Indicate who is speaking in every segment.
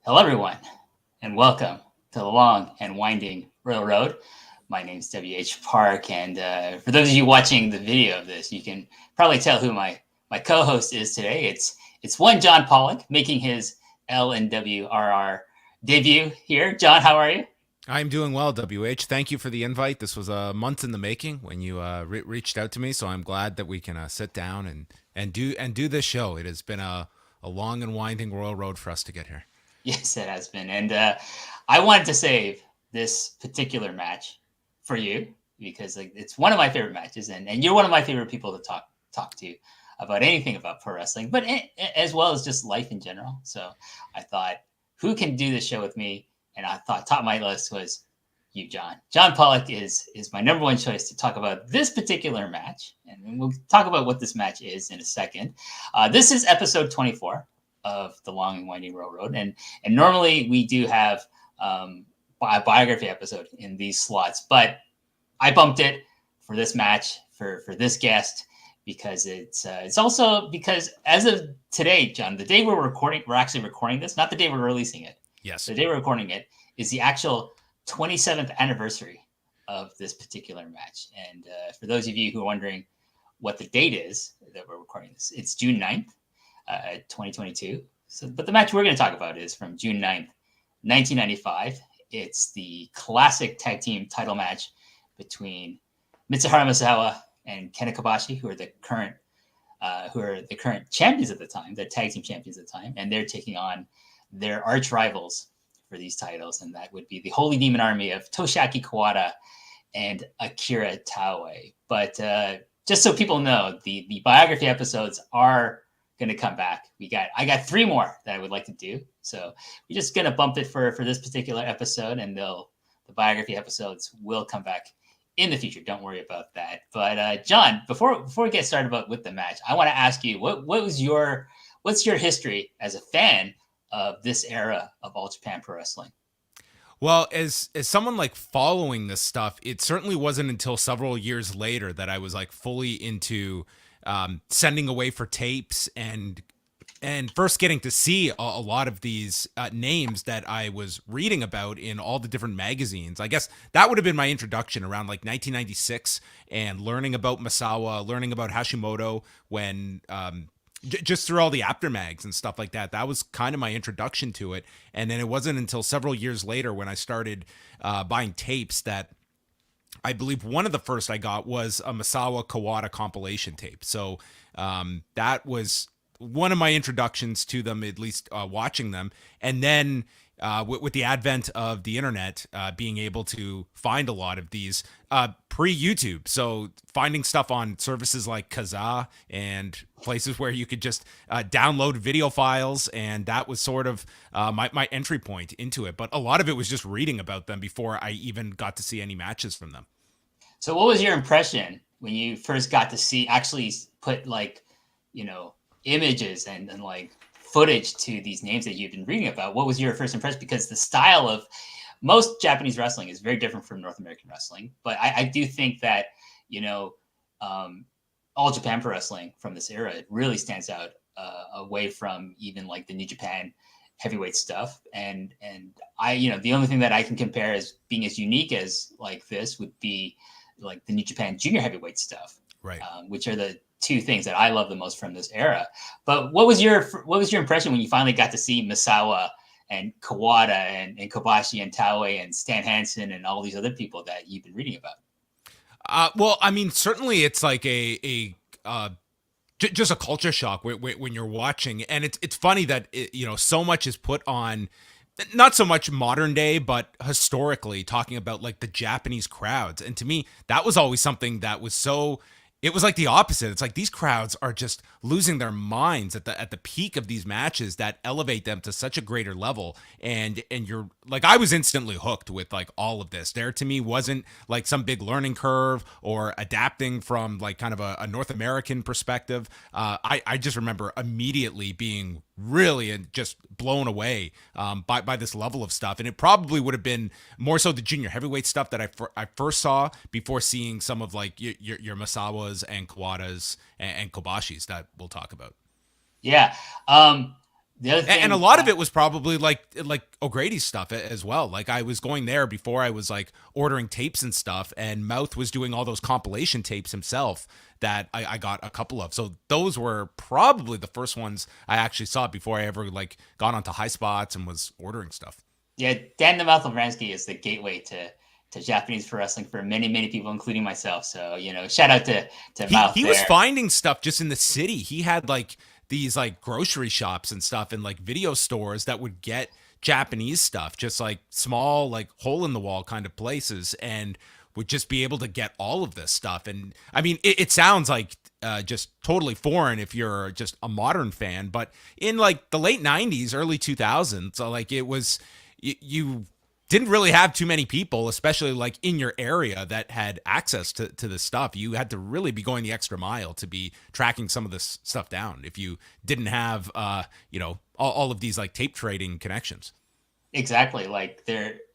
Speaker 1: Hello, everyone, and welcome to the long and winding railroad. My name's WH Park, and for those of you watching the video of this, you can probably tell who my co-host is today. It's one John Pollock making his L&WRR debut here. John, how are you?
Speaker 2: I'm doing well, WH. Thank you for the invite. This was a month in the making when you reached out to me, so I'm glad that we can sit down and do this show. It has been a long and winding royal road for us to get here.
Speaker 1: Yes, it has been, and I wanted to save this particular match for you because like it's one of my favorite matches, and you're one of my favorite people to talk to about anything about pro wrestling, but as well as just life in general. So I thought, who can do this show with me? And I thought top of my list was you, John. John Pollock is my number one choice to talk about this particular match, and we'll talk about what this match is in a second. This is episode 24 of the Long and Winding Railroad, and normally we do have a biography episode in these slots, but I bumped it for this match for this guest because it's also because as of today, John, the day we're actually recording this, not the day we're releasing it.
Speaker 2: Yes.
Speaker 1: The day we're recording it is the actual 27th anniversary of this particular match. And for those of you who are wondering what the date is that we're recording this, it's June 9th, 2022. So, but the match we're going to talk about is from June 9th, 1995. It's the classic tag team title match between Mitsuharu Misawa and Kenta Kobashi, who are the current champions at the time, the tag team champions at the time, and they're taking on their arch rivals for these titles, and that would be the Holy Demon Army of Toshiaki Kawada and Akira Taue. But just so people know, the biography episodes are going to come back. I got three more that I would like to do, so we're just going to bump it for this particular episode, and the biography episodes will come back in the future. Don't worry about that. But John, before we get started with the match, I want to ask you what's your history as a fan of this era of All Japan Pro Wrestling?
Speaker 2: Well, as someone like following this stuff, it certainly wasn't until several years later that I was like fully into sending away for tapes and first getting to see a lot of these names that I was reading about in all the different magazines. I guess that would have been my introduction around like 1996, and learning about Misawa, learning about Hashimoto when just through all the aftermags and stuff like that. That was kind of my introduction to it. And then it wasn't until several years later when I started buying tapes that I believe one of the first I got was a Misawa Kawada compilation tape. So that was one of my introductions to them, at least watching them. And then with the advent of the internet, being able to find a lot of these pre-YouTube. So finding stuff on services like Kazaa and places where you could just download video files. And that was sort of my entry point into it. But a lot of it was just reading about them before I even got to see any matches from them.
Speaker 1: So what was your impression when you first got to actually put images and like footage to these names that you've been reading about? What was your first impression? Because the style of most Japanese wrestling is very different from North American wrestling. But I do think that, All Japan Pro Wrestling from this era, it really stands out away from even like the New Japan heavyweight stuff. And the only thing that I can compare as being as unique as like this would be like the New Japan junior heavyweight stuff,
Speaker 2: right?
Speaker 1: Which are the two things that I love the most from this era. But what was your impression when you finally got to see Misawa and Kawada and Kobashi and Taue and Stan Hansen and all these other people that you've been reading about?
Speaker 2: Well, I mean, certainly it's like just a culture shock when you're watching, and it's funny that so much is put on. Not so much modern day, but historically talking about like the Japanese crowds. And to me, that was always something that was it was like the opposite. It's like these crowds are just losing their minds at the peak of these matches that elevate them to such a greater level. And you're like, I was instantly hooked with like all of this. There to me wasn't like some big learning curve or adapting from like kind of a North American perspective. I just remember immediately being really and just blown away by this level of stuff. And it probably would have been more so the junior heavyweight stuff that I first saw before seeing some of like your Misawas and Kawadas and Kobashis that we'll talk about.
Speaker 1: Yeah. The other
Speaker 2: And a
Speaker 1: thing,
Speaker 2: lot of it was probably like O'Grady's stuff as well. Like I was going there before I was like ordering tapes and stuff, and Mouth was doing all those compilation tapes himself that I got a couple of. So those were probably the first ones I actually saw before I ever like got onto High Spots and was ordering stuff.
Speaker 1: yeah, Dan the Mouth Lavransky is the gateway to Japanese pro wrestling for many, many people, including myself. So, shout out to Mouth
Speaker 2: He was
Speaker 1: there.
Speaker 2: finding stuff just in the city. He had like these like grocery shops and stuff and like video stores that would get Japanese stuff, just like small like hole in the wall kind of places, and would just be able to get all of this stuff. And I mean, it sounds like just totally foreign if you're just a modern fan, but in like the late 90s, early 2000s, so like it was you didn't really have too many people, especially like in your area, that had access to this stuff. You had to really be going the extra mile to be tracking some of this stuff down if you didn't have, all of these like tape trading connections.
Speaker 1: Exactly. Like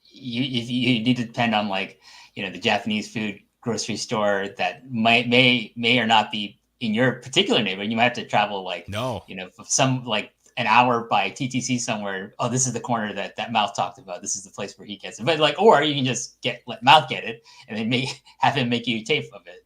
Speaker 1: you need to depend on like, the Japanese food grocery store that may or not be in your particular neighborhood. You might have to travel like,
Speaker 2: No.
Speaker 1: some like an hour by TTC somewhere. Oh, this is the corner that Mouth talked about. This is the place where he gets it. But like, or you can just let Mouth get it and then have him make you tape of it,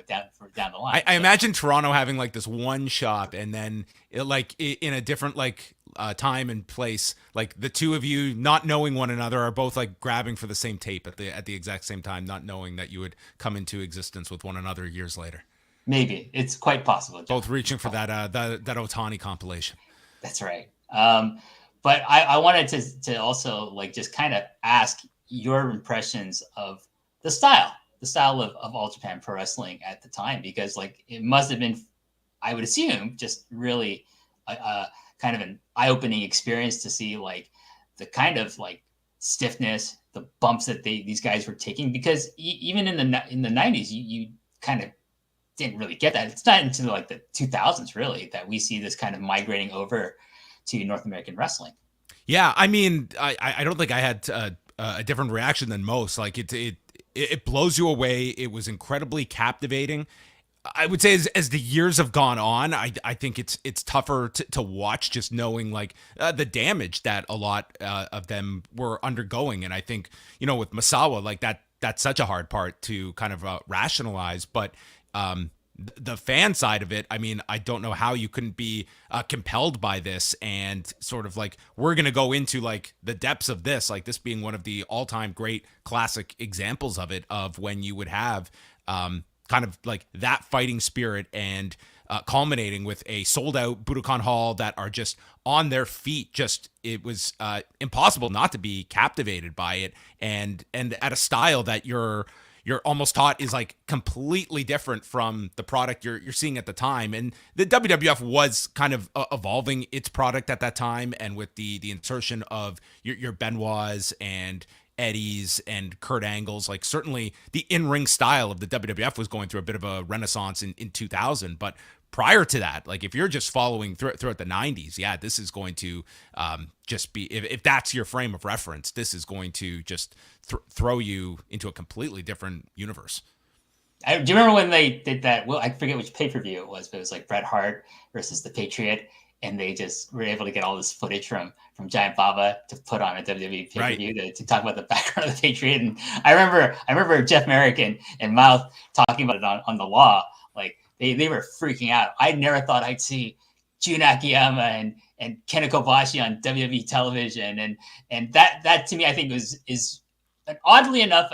Speaker 1: down the line.
Speaker 2: I imagine Toronto having like this one shop, and then in a different like time and place, like the two of you not knowing one another are both like grabbing for the same tape at the exact same time, not knowing that you would come into existence with one another years later.
Speaker 1: Maybe it's quite possible. John.
Speaker 2: Both reaching for that Otani compilation.
Speaker 1: That's right. But I wanted to also like just kind of ask your impressions of the style of All Japan Pro Wrestling at the time, because like it must have been, I would assume, just really kind of an eye-opening experience to see like the kind of like stiffness, the bumps that these guys were taking, because even in the 90s, you kind of didn't really get that. It's not until like the 2000s really that we see this kind of migrating over to North American wrestling.
Speaker 2: Yeah, I mean, I don't think I had a different reaction than most. Like it blows you away. It was incredibly captivating. I would say as the years have gone on, I think it's tougher to watch, just knowing like the damage that a lot of them were undergoing. And I think, with Misawa, like that's such a hard part to kind of rationalize. But the fan side of it, I mean, I don't know how you couldn't be compelled by this, and sort of like, we're going to go into like the depths of this, like this being one of the all-time great classic examples of it, of when you would have kind of like that fighting spirit, and culminating with a sold out Budokan Hall that are just on their feet. Just, it was impossible not to be captivated by it, and at a style that you're almost taught is like completely different from the product you're seeing at the time. And the WWF was kind of evolving its product at that time, and with the insertion of your Benoits and Eddies and Kurt Angles, like certainly the in-ring style of the WWF was going through a bit of a renaissance in 2000. But prior to that, like if you're just following throughout the 90s, yeah, this is going to just be, if that's your frame of reference, this is going to just throw you into a completely different universe.
Speaker 1: Do you remember when they did that? Well, I forget which pay-per-view it was, but it was like Bret Hart versus the Patriot, and they just were able to get all this footage from Giant Baba to put on a WWE pay-per-view to talk about the background of the Patriot. And I remember Jeff Merrick and Mouth talking about it on the Law. Like they were freaking out. I never thought I'd see Jun Akiyama and Kenta Kobashi on WWE television, and that to me I think is oddly enough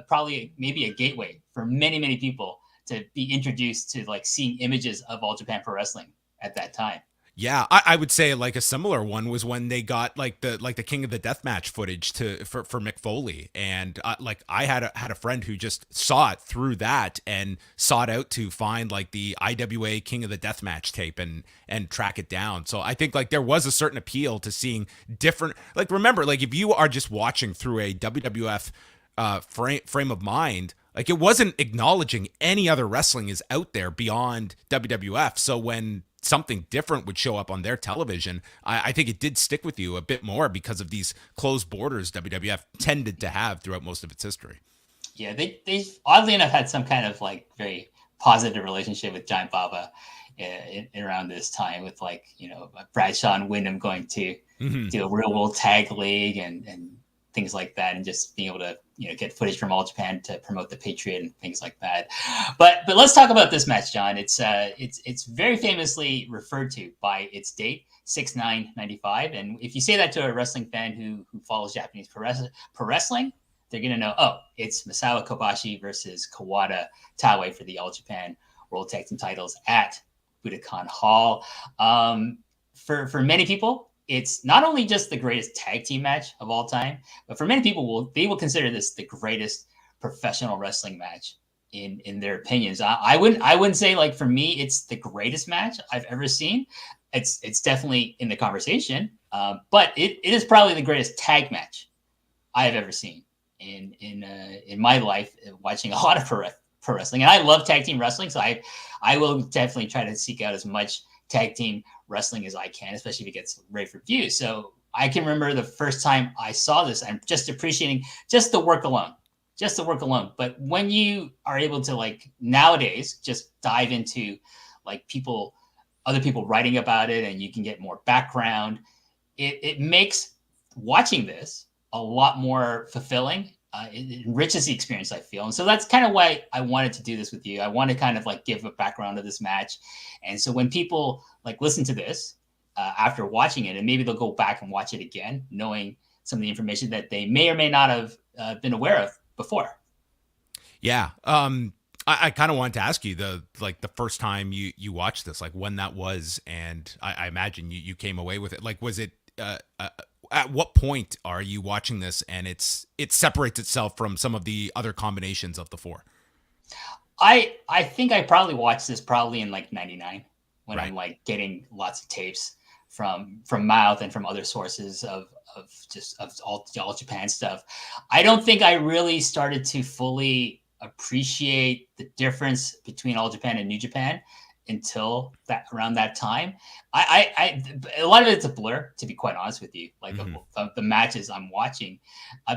Speaker 1: probably maybe a gateway for many people to be introduced to like seeing images of All Japan Pro Wrestling at that time.
Speaker 2: Yeah, I would say like a similar one was when they got like the King of the Deathmatch footage for Mick Foley, and like I had a friend who just saw it through that and sought out to find like the IWA King of the Deathmatch tape and track it down. So I think like there was a certain appeal to seeing different, like, remember, like if you are just watching through a WWF frame of mind, like it wasn't acknowledging any other wrestling is out there beyond WWF. So when something different would show up on their television, I think it did stick with you a bit more because of these closed borders WWF tended to have throughout most of its history.
Speaker 1: Yeah, they oddly enough had some kind of like very positive relationship with Giant Baba around this time, with like, Bradshaw and Wyndham going to
Speaker 2: Mhm.
Speaker 1: do a real world tag league and things like that, and just being able to get footage from All Japan to promote the Patriot and things like that. But let's talk about this match, John. It's very famously referred to by its date, 6/9/95, and if you say that to a wrestling fan who follows Japanese pro wrestling, they're gonna know, oh, it's Misawa Kobashi versus Kawada Taue for the All Japan World Tag Team titles at Budokan Hall. For many people, it's not only just the greatest tag team match of all time, but for many people, they will consider this the greatest professional wrestling match in their opinions. I wouldn't say, like, for me it's the greatest match I've ever seen. It's definitely in the conversation, but it is probably the greatest tag match I have ever seen in my life, watching a lot of pro wrestling. And I love tag team wrestling, so I will definitely try to seek out as much tag team wrestling as I can, especially if it gets rave reviews. So I can remember the first time I saw this, I'm just appreciating just the work alone. Just the work alone. But when you are able to, like, nowadays just dive into, like, other people writing about it, and you can get more background, it makes watching this a lot more fulfilling. It enriches the experience, I feel. And so that's kind of why I wanted to do this with you. I want to kind of like give a background of this match. And so when people like listen to this after watching it, and maybe they'll go back and watch it again, knowing some of the information that they may or may not have been aware of before.
Speaker 2: Yeah. I kind of wanted to ask you the first time you watched this, like when that was, and I imagine you came away with it. Like, was it at what point are you watching this and it separates itself from some of the other combinations of the four?
Speaker 1: I think I probably watched this probably in like '99, when
Speaker 2: Right.
Speaker 1: I'm like getting lots of tapes from Mouth and from other sources of just of all Japan stuff. I don't think I really started to fully appreciate the difference between All Japan and New Japan until that around that time. A lot of it's a blur, to be quite honest with you. Like,
Speaker 2: Mm-hmm.
Speaker 1: the matches I'm watching,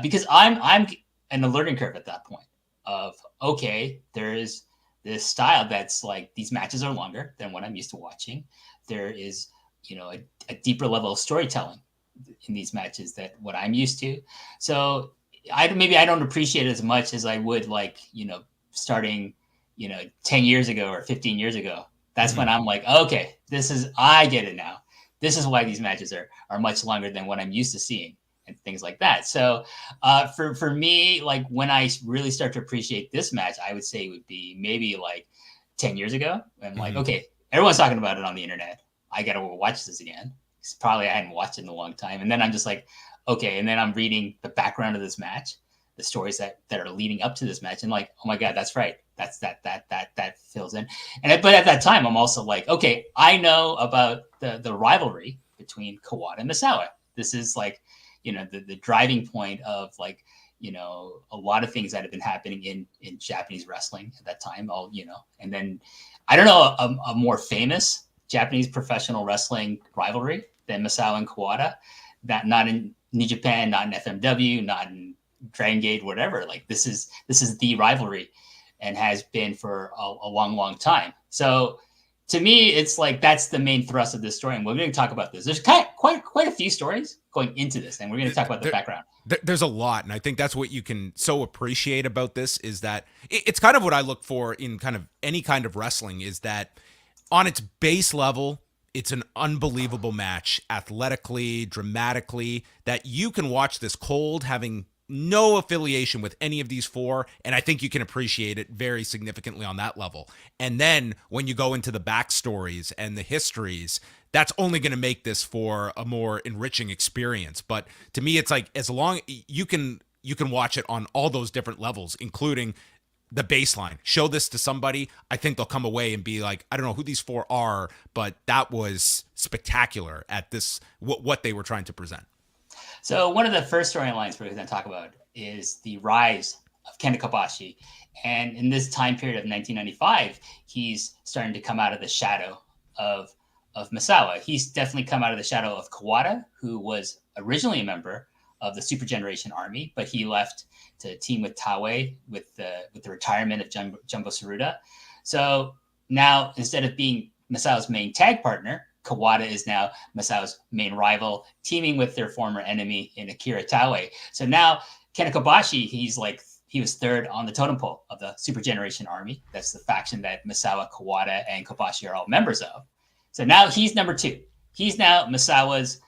Speaker 1: because I'm in a learning curve at that point of, okay, there is this style that's like, these matches are longer than what I'm used to watching. There is, a deeper level of storytelling in these matches that what I'm used to. So I don't appreciate it as much as I would, like, starting, 10 years ago or 15 years ago. That's
Speaker 2: Mm-hmm.
Speaker 1: when I'm like, okay, I get it now. This is why these matches are much longer than what I'm used to seeing, and things like that. So for me, like, when I really start to appreciate this match, I would say it would be maybe like 10 years ago. I'm like,
Speaker 2: Mm-hmm.
Speaker 1: okay, everyone's talking about it on the internet. I got to watch this again. Probably I hadn't watched it in a long time. And then I'm just like, okay. And then I'm reading the background of this match, the stories that are leading up to this match, and like, oh my God, that's right. That's that fills in. But at that time, I'm also like, okay, I know about the rivalry between Kawada and Misawa. This is like, the driving point of, like, a lot of things that have been happening in Japanese wrestling at that time. And then I don't know a more famous Japanese professional wrestling rivalry than Misawa and Kawada. That not in New Japan, not in FMW, not in Dragon Gate, whatever. Like, this is the rivalry, and has been for a long, long time. So to me, it's like that's the main thrust of this story, and we're going to talk about this. There's quite a few stories going into this, and we're going to talk about the
Speaker 2: There,
Speaker 1: background.
Speaker 2: there's a lot, and I think that's what you can so appreciate about this is that it's kind of what I look for in kind of any kind of wrestling, is that on its base level, it's an unbelievable match, athletically, dramatically, that you can watch this cold, having no affiliation with any of these four, and I think you can appreciate it very significantly on that level. And then when you go into the backstories and the histories, that's only going to make this for a more enriching experience. But to me, it's like, as long you can watch it on all those different levels, including the baseline. Show this to somebody, I think they'll come away and be like, I don't know who these four are, but that was spectacular at this, what they were trying to present.
Speaker 1: So one of the first storylines we're going to talk about is the rise of Kenta Kobashi. And in this time period of 1995, he's starting to come out of the shadow of Misawa. He's definitely come out of the shadow of Kawada, who was originally a member of the Super Generation Army, but he left to team with Taue with the retirement of Jumbo Tsuruta. So now instead of being Misawa's main tag partner, Kawada is now Misawa's main rival, teaming with their former enemy in Akira Taue. So now Kenta Kobashi, he was third on the totem pole of the Super Generation Army. That's the faction that Misawa, Kawada, and Kobashi are all members of. So now he's number two. He's now Misawa's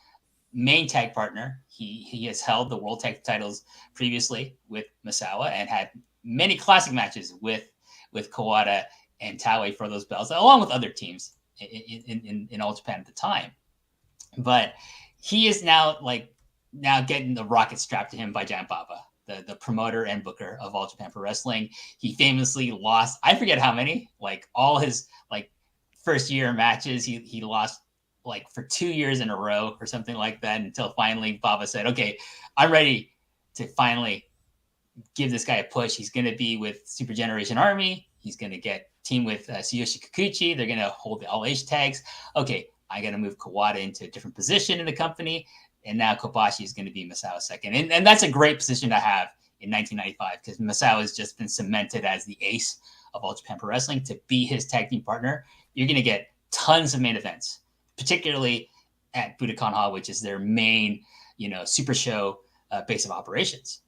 Speaker 1: main tag partner. He has held the world tag titles previously with Misawa and had many classic matches with Kawada and Taue for those belts, along with other teams in All Japan at the time. But he is now getting the rocket strapped to him by Giant Baba, the promoter and booker of All Japan Pro Wrestling. He famously lost, I forget how many, like all his first year matches, he lost like for 2 years in a row or something like that, until finally Baba said, okay, I'm ready to finally give this guy a push. He's going to be with Super Generation Army. He's going to get team with Tsuyoshi Kikuchi. They're going to hold the all age tags. Okay, I got to move Kawada into a different position in the company. And now Kobashi is going to be Misawa's second. And that's a great position to have in 1995, because Misawa has just been cemented as the ace of All Japan Pro Wrestling. To be his tag team partner, you're going to get tons of main events, particularly at Budokan Hall, which is their main, super show base of operations.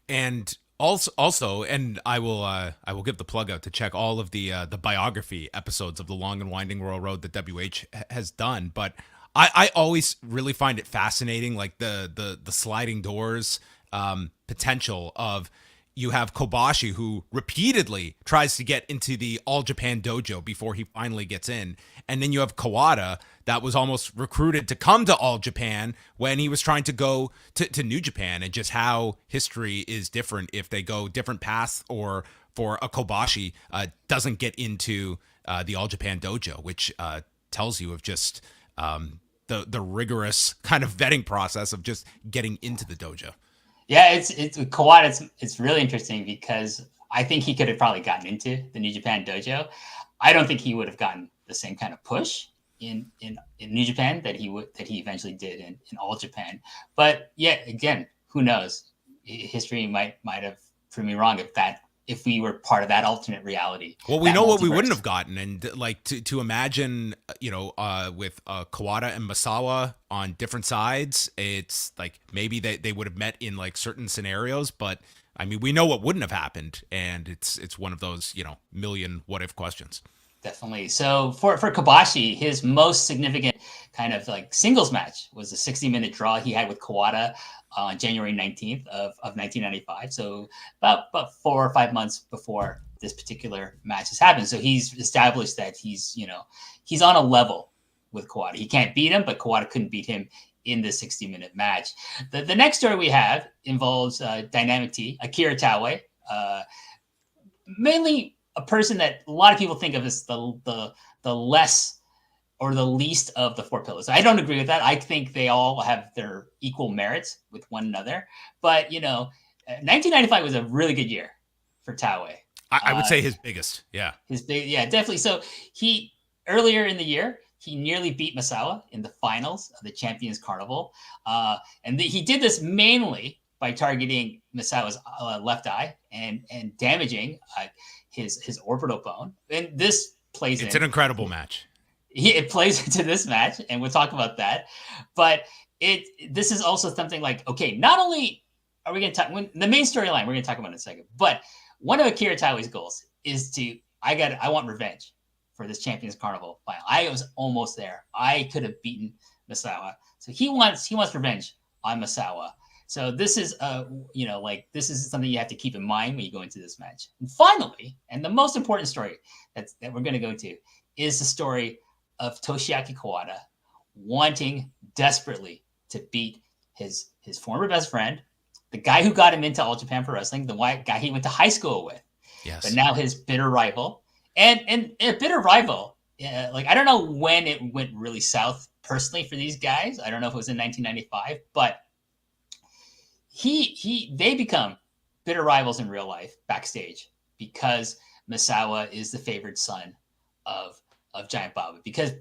Speaker 2: And also, and I will give the plug out to check all of the biography episodes of the Long and Winding Royal Road that WH has done. But I always really find it fascinating, like the sliding doors potential of, you have Kobashi, who repeatedly tries to get into the All Japan dojo before he finally gets in. And then you have Kawada, that was almost recruited to come to All Japan when he was trying to go to New Japan, and just how history is different if they go different paths, or for a Kobashi doesn't get into the All Japan dojo, which tells you of just the rigorous kind of vetting process of just getting into the dojo.
Speaker 1: Yeah, it's Kawada. It's really interesting, because I think he could have probably gotten into the New Japan dojo. I don't think he would have gotten the same kind of push in New Japan that he eventually did in All Japan. But yeah, again, who knows? History might have proved me wrong if we were part of that alternate reality.
Speaker 2: Well, we know what we wouldn't have gotten, and like to imagine, with Kawada and Misawa on different sides, it's like maybe they would have met in like certain scenarios, but I mean, we know what wouldn't have happened, and it's one of those million what if questions.
Speaker 1: Definitely. So for Kobashi, his most significant kind of like singles match was a 60-minute draw he had with Kawada on January 19th of 1995. So about 4 or 5 months before this particular match has happened. So he's established that he's on a level with Kawada. He can't beat him, but Kawada couldn't beat him in the 60-minute match. The next story we have involves Dynamic T, Akira Taue, mainly a person that a lot of people think of as the less or the least of the four pillars. I don't agree with that. I think they all have their equal merits with one another. But 1995 was a really good year for Taue.
Speaker 2: I would say his biggest, yeah.
Speaker 1: Yeah, definitely. So he earlier in the year, he nearly beat Misawa in the finals of the Champions Carnival, and he did this mainly by targeting Misawa's left eye and damaging his orbital bone. And this plays
Speaker 2: it's an incredible match.
Speaker 1: It plays into this match, and we'll talk about that. But this is also something like, okay, not only are we going to talk the main storyline we're going to talk about in a second, but one of Akira Taue's goals is I want revenge for this Champions Carnival final. I was almost there. I could have beaten Misawa, so he wants revenge on Misawa. So this is this is something you have to keep in mind when you go into this match. And finally, and the most important story that we're going to go to is the story of Toshiaki Kawada wanting desperately to beat his former best friend, the guy who got him into All Japan Pro Wrestling, the guy he went to high school with.
Speaker 2: Yes.
Speaker 1: But now his bitter rival, and a bitter rival. I don't know when it went really south personally for these guys. I don't know if it was in 1995, but they become bitter rivals in real life backstage, because Misawa is the favored son of Giant Baba, because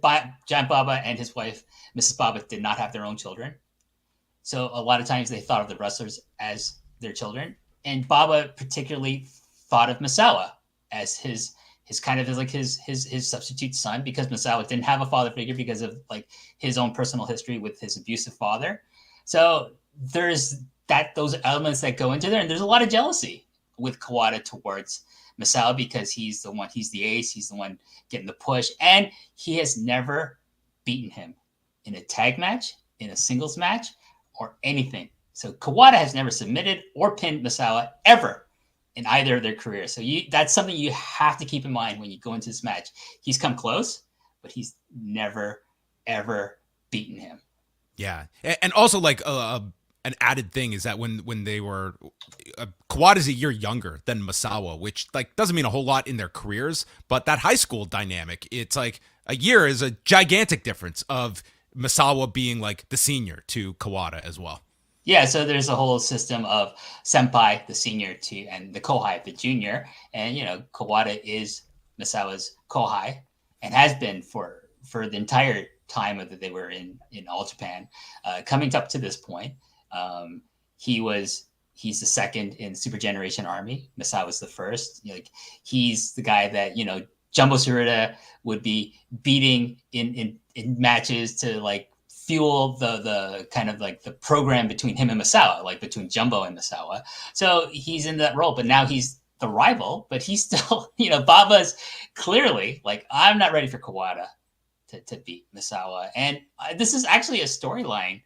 Speaker 1: Giant Baba and his wife, Mrs. Baba, did not have their own children. So a lot of times they thought of the wrestlers as their children. And Baba particularly thought of Misawa as his his kind of like his substitute son, because Misawa didn't have a father figure because of like his own personal history with his abusive father. So there's those elements that go into there, and there's a lot of jealousy with Kawada towards Misawa because he's the ace, he's the one getting the push, and he has never beaten him in a tag match, in a singles match, or anything. So Kawada has never submitted or pinned Misawa ever in either of their careers. So that's something you have to keep in mind when you go into this match. He's come close, but he's never, ever beaten him.
Speaker 2: Yeah, and also like an added thing is that when they were Kawada's a year younger than Misawa, which like doesn't mean a whole lot in their careers, but that high school dynamic, it's like a year is a gigantic difference of Misawa being like the senior to Kawada as well.
Speaker 1: Yeah, so there's a whole system of senpai, the senior, and the kohai, the junior, and Kawada is Misawa's kohai and has been for the entire time that they were in All Japan, coming up to this point. He's the second in Super Generation Army. Misawa's the first. He's the guy that Jumbo Tsuruta would be beating in matches to like fuel the kind of like the program between him and Misawa, like between Jumbo and Misawa. So he's in that role, but now he's the rival, but he's still, Baba's clearly like, I'm not ready for Kawada to beat Misawa. And this is actually a storyline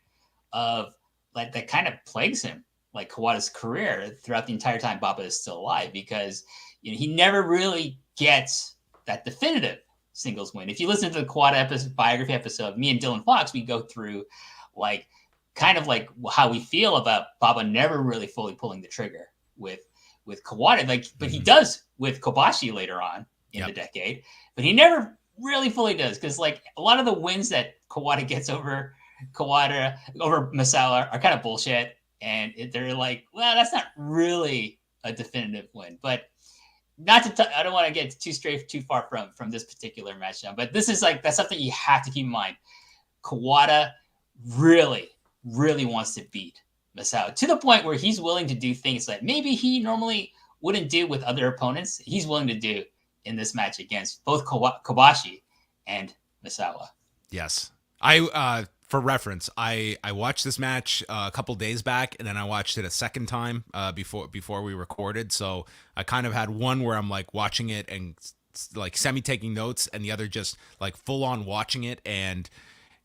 Speaker 1: of like that kind of plagues him, like Kawada's career throughout the entire time Baba is still alive, because he never really gets that definitive singles win. If you listen to the Kawada biography episode, me and Dylan Fox, we go through like kind of like how we feel about Baba never really fully pulling the trigger with Kawada, like, but he does with Kobashi later on in the decade, but he never really fully does, because like a lot of the wins that Kawada gets over Misawa are kind of bullshit, and they're like, well, that's not really a definitive win. But not to I don't want to get too far from this particular match now, but this is like, that's something you have to keep in mind. Kawada really, really wants to beat Misawa to the point where he's willing to do things that maybe he normally wouldn't do with other opponents. He's willing to do in this match against both Kobashi and Misawa.
Speaker 2: Yes. I for reference, I watched this match a couple days back, and then I watched it a second time before we recorded. So I kind of had one where I'm like watching it and like semi taking notes, and the other just like full on watching it. And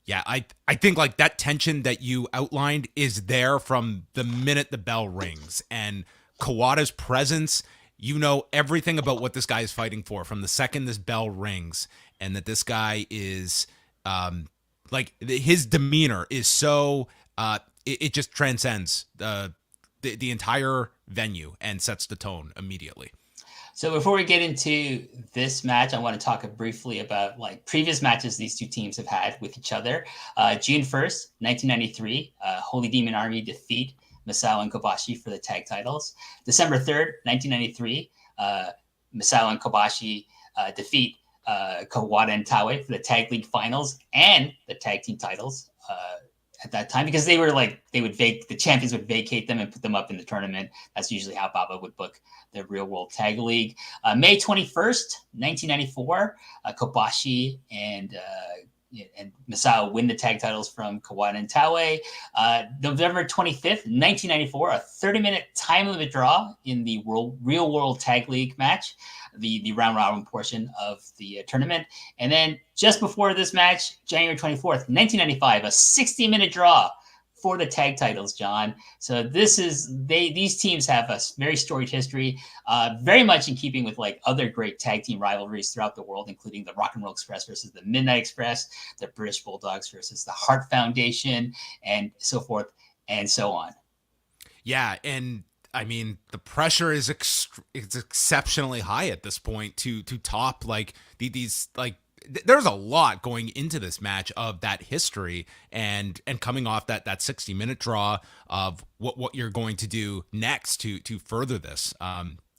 Speaker 2: yeah, I think like that tension that you outlined is there from the minute the bell rings, and Kawada's presence. Everything about what this guy is fighting for from the second this bell rings, and that this guy is like his demeanor is so it just transcends the entire venue and sets the tone immediately.
Speaker 1: So before we get into this match, I want to talk briefly about like previous matches these two teams have had with each other. June 1st, 1993, Holy Demon Army defeat Misawa and Kobashi for the tag titles. December 3rd, 1993, Misawa and Kobashi defeat Kawada and Taue for the tag league finals and the tag team titles at that time, because the champions would vacate them and put them up in the tournament. That's usually how Baba would book the Real World Tag League. May 21st, 1994, Kobashi and Misawa win the tag titles from Kawada and Taue. November 25th, 1994, a 30-minute time limit draw in the Real World Tag League match, the round robin portion of the tournament. And then just before this match, January 24th, 1995, a 60-minute draw for the tag titles, John. So these teams have a very storied history, very much in keeping with like other great tag team rivalries throughout the world, including the Rock and Roll Express versus the Midnight Express, the British Bulldogs versus the Hart Foundation, and so forth and so on.
Speaker 2: Yeah, and I mean the pressure is it's exceptionally high at this point to top like these like. There's a lot going into this match of that history and coming off that 60-minute draw of what you're going to do next to further this.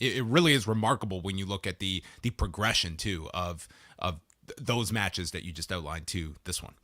Speaker 2: It really is remarkable when you look at the progression too of those matches that you just outlined to this one.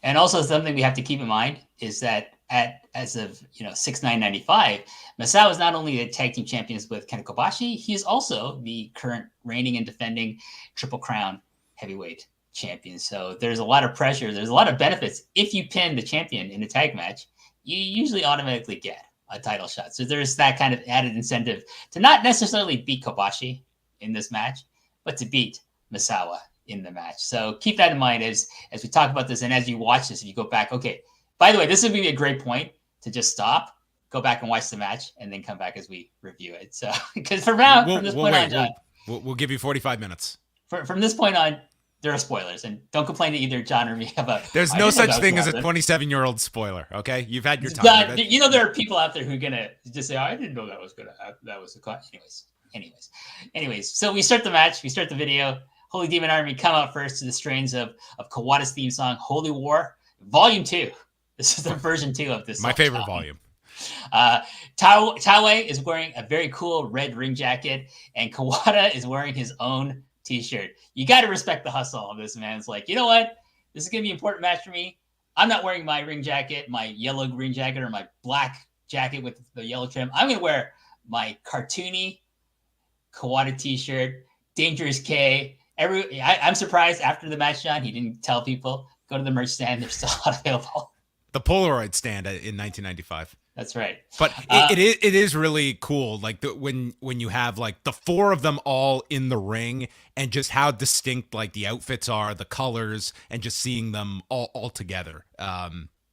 Speaker 1: And also something we have to keep in mind is that as of 6/9/95, Misawa is not only the tag team champions with Kenta Kobashi, he is also the current reigning and defending Triple Crown heavyweight champion. So there's a lot of pressure. There's a lot of benefits. If you pin the champion in a tag match, you usually automatically get a title shot. So there's that kind of added incentive to not necessarily beat Kobashi in this match, but to beat Misawa in the match. So keep that in mind as we talk about this, and as you watch this, if you go back. Okay, by the way, this would be a great point to just stop, go back and watch the match, and then come back as we review it. So because from now, from this point on, John,
Speaker 2: we'll give you 45 minutes.
Speaker 1: From this point on, there are spoilers, and don't complain to either John or me about.
Speaker 2: There's no such thing as a 27-year-old spoiler. Okay, you've had your time.
Speaker 1: John, there are people out there who are gonna just say, "Oh, I didn't know that was gonna. That was the cut." Anyways. So we start the match. We start the video. Holy Demon Army come out first to the strains of Kawada's theme song, Holy War, Volume 2. This is the version 2 of this.
Speaker 2: My favorite volume.
Speaker 1: Taue is wearing a very cool red ring jacket, and Kawada is wearing his own t-shirt. You got to respect the hustle of this, man. It's like, you know what? This is going to be an important match for me. I'm not wearing my ring jacket, my yellow ring jacket, or my black jacket with the yellow trim. I'm going to wear my cartoony Kawada t-shirt, Dangerous K. I'm surprised after the match, John, he didn't tell people, go to the merch stand. They're still not available.
Speaker 2: The Polaroid stand in 1995.
Speaker 1: That's right.
Speaker 2: But it is really cool, like when you have like the four of them all in the ring, and just how distinct like the outfits are, the colors, and just seeing them all together.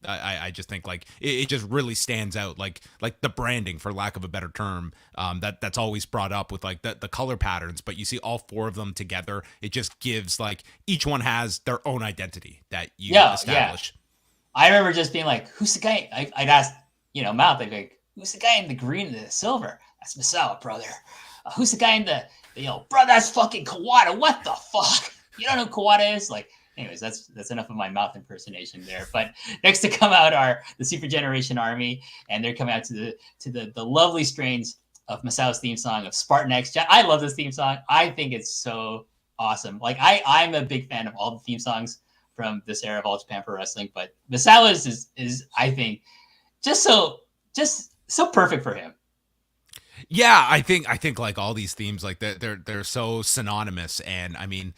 Speaker 2: I just think like it just really stands out, like the branding, for lack of a better term, that's always brought up with like the color patterns, but you see all four of them together. It just gives like each one has their own identity that you establish.
Speaker 1: Yeah. I remember just being like, "Who's the guy?" I'd ask, Mouth. I'd be like, "Who's the guy in the green and the silver?" That's Misawa, brother. Who's the guy in the bro? That's fucking Kawada. What the fuck? You don't know who Kawada is? Like. Anyways, that's enough of my mouth impersonation there. But next to come out are the Super Generation Army, and they're coming out to the lovely strains of Misawa's theme song of Spartan X. I love this theme song. I think it's so awesome. Like I'm a big fan of all the theme songs from this era of All Japan Pro Wrestling, but Misawa's is I think just so perfect for him.
Speaker 2: Yeah, I think like all these themes, like they're so synonymous, and I mean.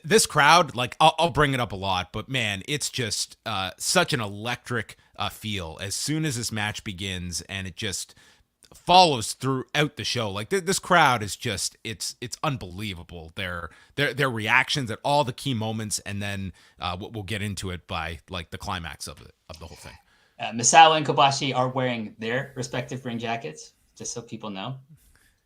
Speaker 2: This crowd, like I'll bring it up a lot, but man, it's just such an electric feel as soon as this match begins, and it just follows throughout the show. Like this crowd is just it's unbelievable. Their reactions at all the key moments, and then we'll get into it by like the climax of the whole thing.
Speaker 1: Misawa and Kobashi are wearing their respective ring jackets, just so people know.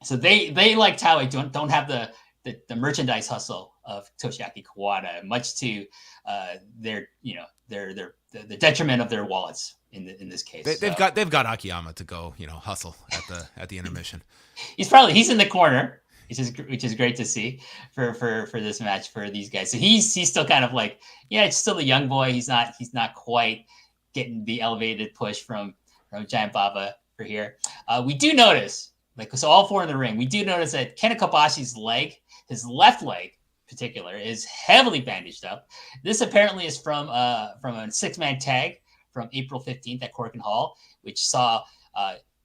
Speaker 1: So they like Taue don't have the merchandise hustle of Toshiaki Kawada, much to the detriment of their wallets in this case.
Speaker 2: They've got Akiyama to go hustle at the intermission.
Speaker 1: He's in the corner, which is great to see for this match for these guys. So he's still kind of like, it's still a young boy. He's not quite getting the elevated push from Giant Baba for here. We do notice, so all four in the ring, we do notice that Kenta Kobashi's leg, his left leg in particular, is heavily bandaged up. This apparently is from a 6-man tag from April 15th at Corkin Hall, which saw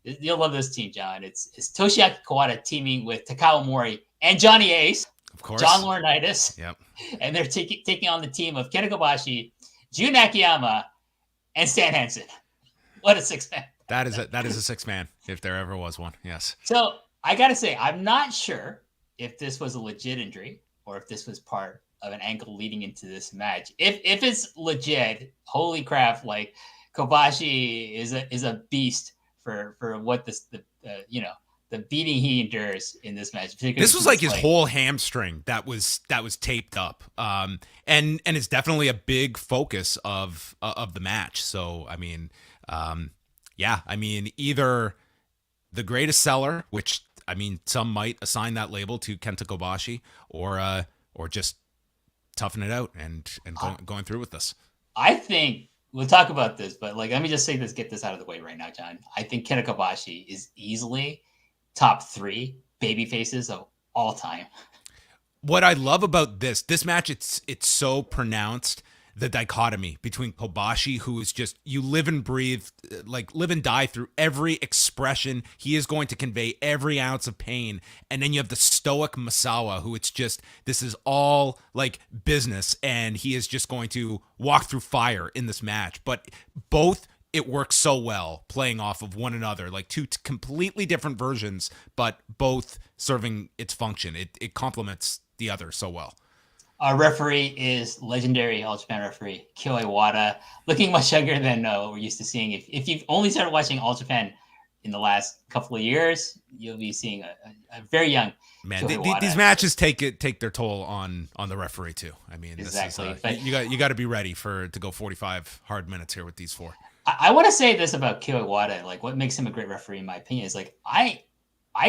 Speaker 1: you'll love this team, John. It's Toshiaki Kawada teaming with Takao Mori and Johnny Ace,
Speaker 2: of course, John
Speaker 1: Laurinaitis.
Speaker 2: Yep.
Speaker 1: And they're taking on the team of Kenta Kobashi, Jun Akiyama, and Stan Hansen. What a 6-man.
Speaker 2: That is a 6-man, if there ever was one. Yes.
Speaker 1: So I gotta say, I'm not sure if this was a legit injury or if this was part of an angle leading into this match. If it's legit, holy crap! Like Kobashi is a beast for what the beating he endures in this match.
Speaker 2: This was like his whole hamstring that was taped up, and it's definitely a big focus of the match. So I mean, either the greatest seller, which I mean, some might assign that label to Kenta Kobashi, or just toughen it out and going through with this.
Speaker 1: I think we'll talk about this, but let me just say this, get this out of the way right now, John. I think Kenta Kobashi is easily top 3 baby faces of all time.
Speaker 2: What I love about this match, it's so pronounced the dichotomy between Kobashi, who is just, you live and breathe, like live and die through every expression. He is going to convey every ounce of pain. And then you have the stoic Misawa, who it's just, this is all like business, and he is just going to walk through fire in this match. But both, it works so well playing off of one another, like two completely different versions, but both serving its function. It complements the other so well.
Speaker 1: Our referee is legendary All Japan referee Kawada, looking much younger than what we're used to seeing. If you've only started watching All Japan in the last couple of years, you'll be seeing a very young
Speaker 2: man. These matches take their toll on the referee too. I mean,
Speaker 1: exactly.
Speaker 2: This is, you got to be ready to go 45 hard minutes here with these four.
Speaker 1: I want to say this about Kawada, like what makes him a great referee, in my opinion, is like I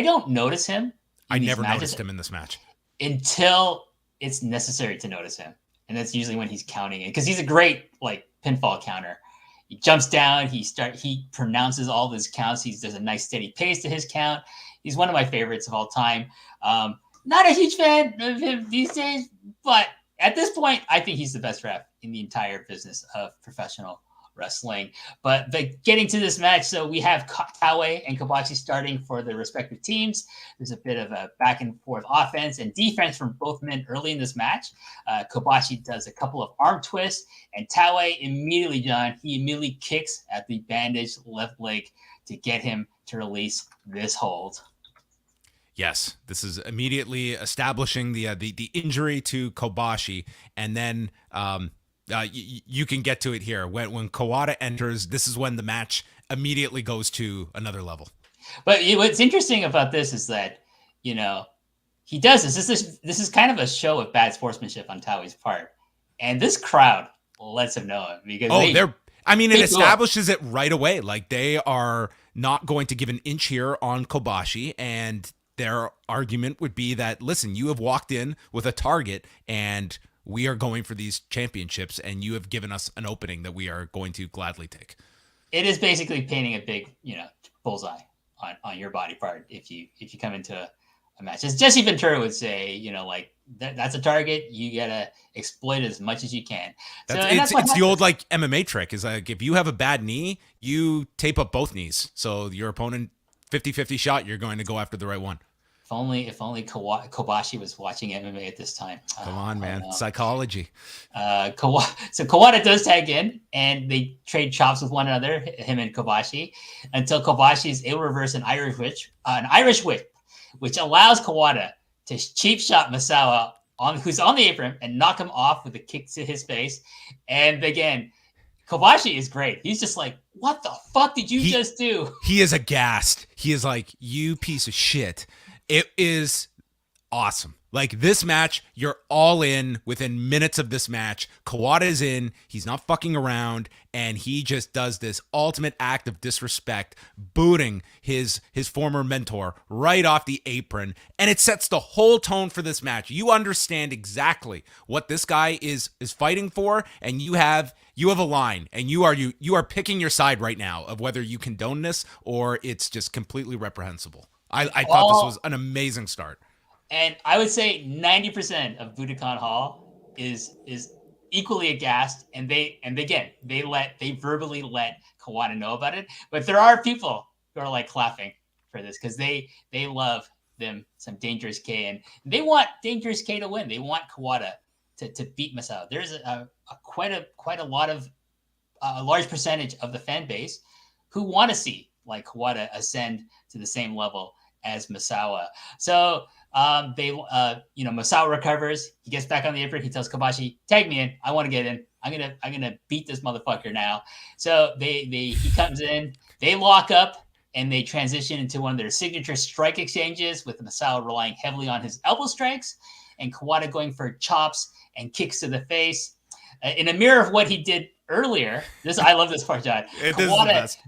Speaker 1: don't notice him.
Speaker 2: I never noticed him in this match
Speaker 1: until it's necessary to notice him, and that's usually when he's counting it, because he's a great like pinfall counter. He jumps down, he pronounces all of his counts. There's a nice steady pace to his count. He's one of my favorites of all time. Not a huge fan of him these days, but at this point, I think he's the best ref in the entire business of professional wrestling. But getting to this match, so we have Taue and Kobashi starting for their respective teams. There's a bit of a back and forth offense and defense from both men early in this match. Kobashi does a couple of arm twists, and Taue immediately kicks at the bandaged left leg to get him to release this hold.
Speaker 2: Yes, this is immediately establishing the injury to Kobashi, and then you can get to it here. When Kawada enters, this is when the match immediately goes to another level.
Speaker 1: But what's interesting about this is that, he does this. This is kind of a show of bad sportsmanship on Taue's part. And this crowd lets him know it, because
Speaker 2: it establishes it right away. Like, they are not going to give an inch here on Kobashi, and their argument would be that, listen, you have walked in with a target, and we are going for these championships, and you have given us an opening that we are going to gladly take.
Speaker 1: It is basically painting a big, bullseye on your body part if you come into a match. As Jesse Ventura would say, that's a target. You gotta exploit it as much as you can.
Speaker 2: It's the old like MMA trick. Is like, if you have a bad knee, you tape up both knees. So your opponent 50-50 shot, you're going to go after the right one.
Speaker 1: If only Kobashi was watching MMA at this time.
Speaker 2: Come on, man. Psychology.
Speaker 1: So Kawada does tag in, and they trade chops with one another, him and Kobashi, until Kobashi is able to reverse an Irish whip, which allows Kawada to cheap shot Misawa, who's on the apron, and knock him off with a kick to his face. And again, Kobashi is great. He's just like, what the fuck did you just do?
Speaker 2: He is aghast. He is like, you piece of shit. It is awesome. Like, this match, you're all in within minutes of this match. Kawada is in. He's not fucking around. And he just does this ultimate act of disrespect, booting his former mentor right off the apron. And it sets the whole tone for this match. You understand exactly what this guy is fighting for. And you have a line. And you are picking your side right now of whether you condone this or it's just completely reprehensible. I thought this was an amazing start.
Speaker 1: And I would say 90% of Budokan Hall is equally aghast, and they verbally let Kawada know about it. But there are people who are like clapping for this, because they love them some Dangerous K, and they want Dangerous K to win. They want Kawada to beat Misawa. There's quite a lot of a large percentage of the fan base who want to see like Kawada ascend to the same level as Misawa. So Misawa recovers. He gets back on the apron. He tells Kobashi, "Tag me in. I want to get in. I'm gonna beat this motherfucker now." So he comes in. They lock up, and they transition into one of their signature strike exchanges, with Misawa relying heavily on his elbow strikes, and Kawada going for chops and kicks to the face. In a mirror of what he did earlier, I love this part, John.
Speaker 2: This is the best.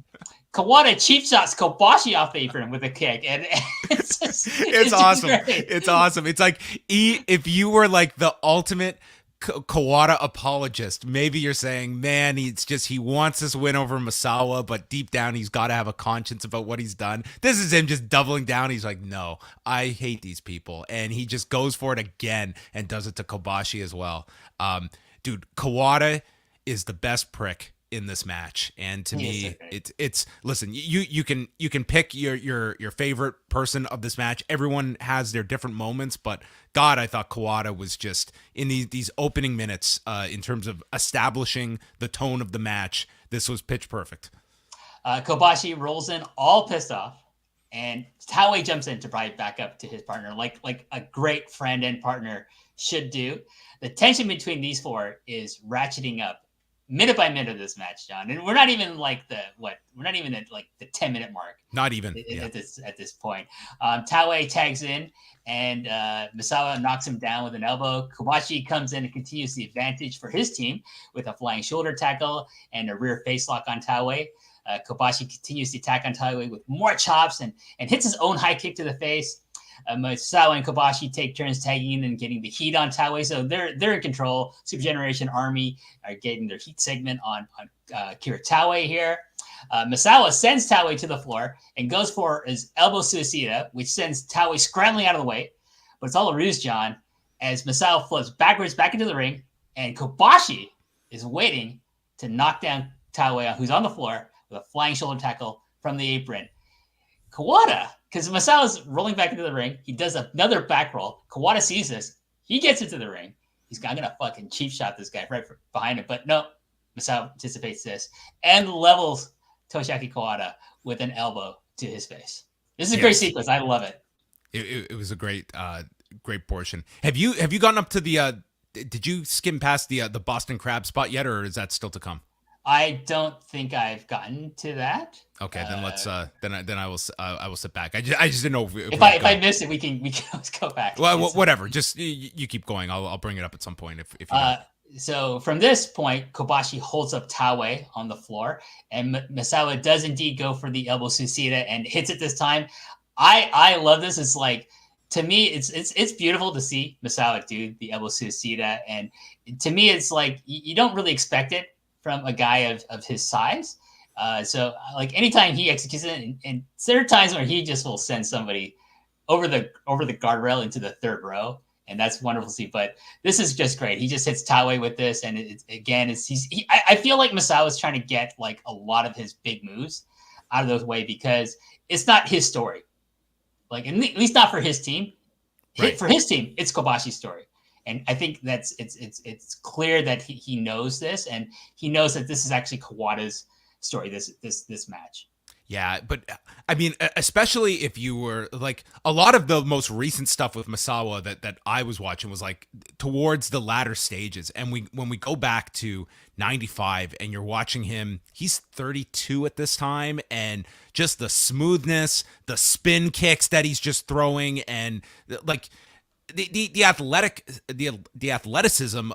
Speaker 1: Kawada cheap shots Kobashi off the apron with a kick, and it's
Speaker 2: awesome. It's awesome. It's like, if you were like the ultimate Kawada apologist, maybe you're saying, man, he wants this win over Misawa, but deep down he's got to have a conscience about what he's done. This is him just doubling down. He's like, no, I hate these people, and he just goes for it again and does it to Kobashi as well. Dude, Kawada is the best prick in this match, and to
Speaker 1: He is so
Speaker 2: me,
Speaker 1: great.
Speaker 2: it's listen. You can pick your favorite person of this match. Everyone has their different moments, but God, I thought Kawada was just in these opening minutes in terms of establishing the tone of the match. This was pitch perfect.
Speaker 1: Kobashi rolls in all pissed off, and Taue jumps in to probably back up to his partner, like a great friend and partner should do. The tension between these four is ratcheting up minute by minute of this match, John. And we're not even like we're not even at like the 10-minute mark.
Speaker 2: Not even
Speaker 1: at this point. Taue tags in, and Misawa knocks him down with an elbow. Kobashi comes in and continues the advantage for his team with a flying shoulder tackle and a rear face lock on Taue. Kobashi continues the attack on Taue with more chops and hits his own high kick to the face. Misawa and Kobashi take turns tagging in and getting the heat on Taue, so they're in control. Super Generation Army are getting their heat segment on Kira Taue here. Misawa sends Taue to the floor and goes for his elbow suicida, which sends Taue scrambling out of the way. But it's all a ruse, John, as Misawa floats backwards back into the ring, and Kobashi is waiting to knock down Taue, who's on the floor, with a flying shoulder tackle from the apron. Kawada, because Misawa's rolling back into the ring, he does another back roll. Kawada sees this. He gets into the ring. I'm going to fucking cheap shot this guy right behind him. But no, Misawa anticipates this and levels Toshiaki Kawada with an elbow to his face. This is a great sequence. I love it.
Speaker 2: It was a great portion. Have you gotten up to the did you skim past the Boston Crab spot yet, or is that still to come?
Speaker 1: I don't think I've gotten to that.
Speaker 2: Okay, then let's then I will sit back. I just didn't know
Speaker 1: if I miss it, we can always go back.
Speaker 2: Well, whatever. Just you keep going. I'll bring it up at some point if you don't.
Speaker 1: So from this point, Kobashi holds up Taue on the floor, and Misawa does indeed go for the elbow suicida and hits it this time. I love this. It's like, to me, it's beautiful to see Misawa do the elbow suicida, and to me, it's like you don't really expect it from a guy of his size. So like anytime he executes it, and there are times where he just will send somebody over the guardrail into the third row, and that's wonderful to see. But this is just great. He just hits Taue with this, and I feel like Misawa is trying to get like a lot of his big moves out of those way because it's not his story. Like, at least not for his team. Right. For his team, it's Kobashi's story. And I think it's clear that he knows this, and he knows that this is actually Kawada's story, this match.
Speaker 2: Yeah, but I mean, especially if you were like, a lot of the most recent stuff with Misawa that I was watching was like towards the latter stages. And when we go back to 95 and you're watching him, he's 32 at this time, and just the smoothness, the spin kicks that he's just throwing, and like the athleticism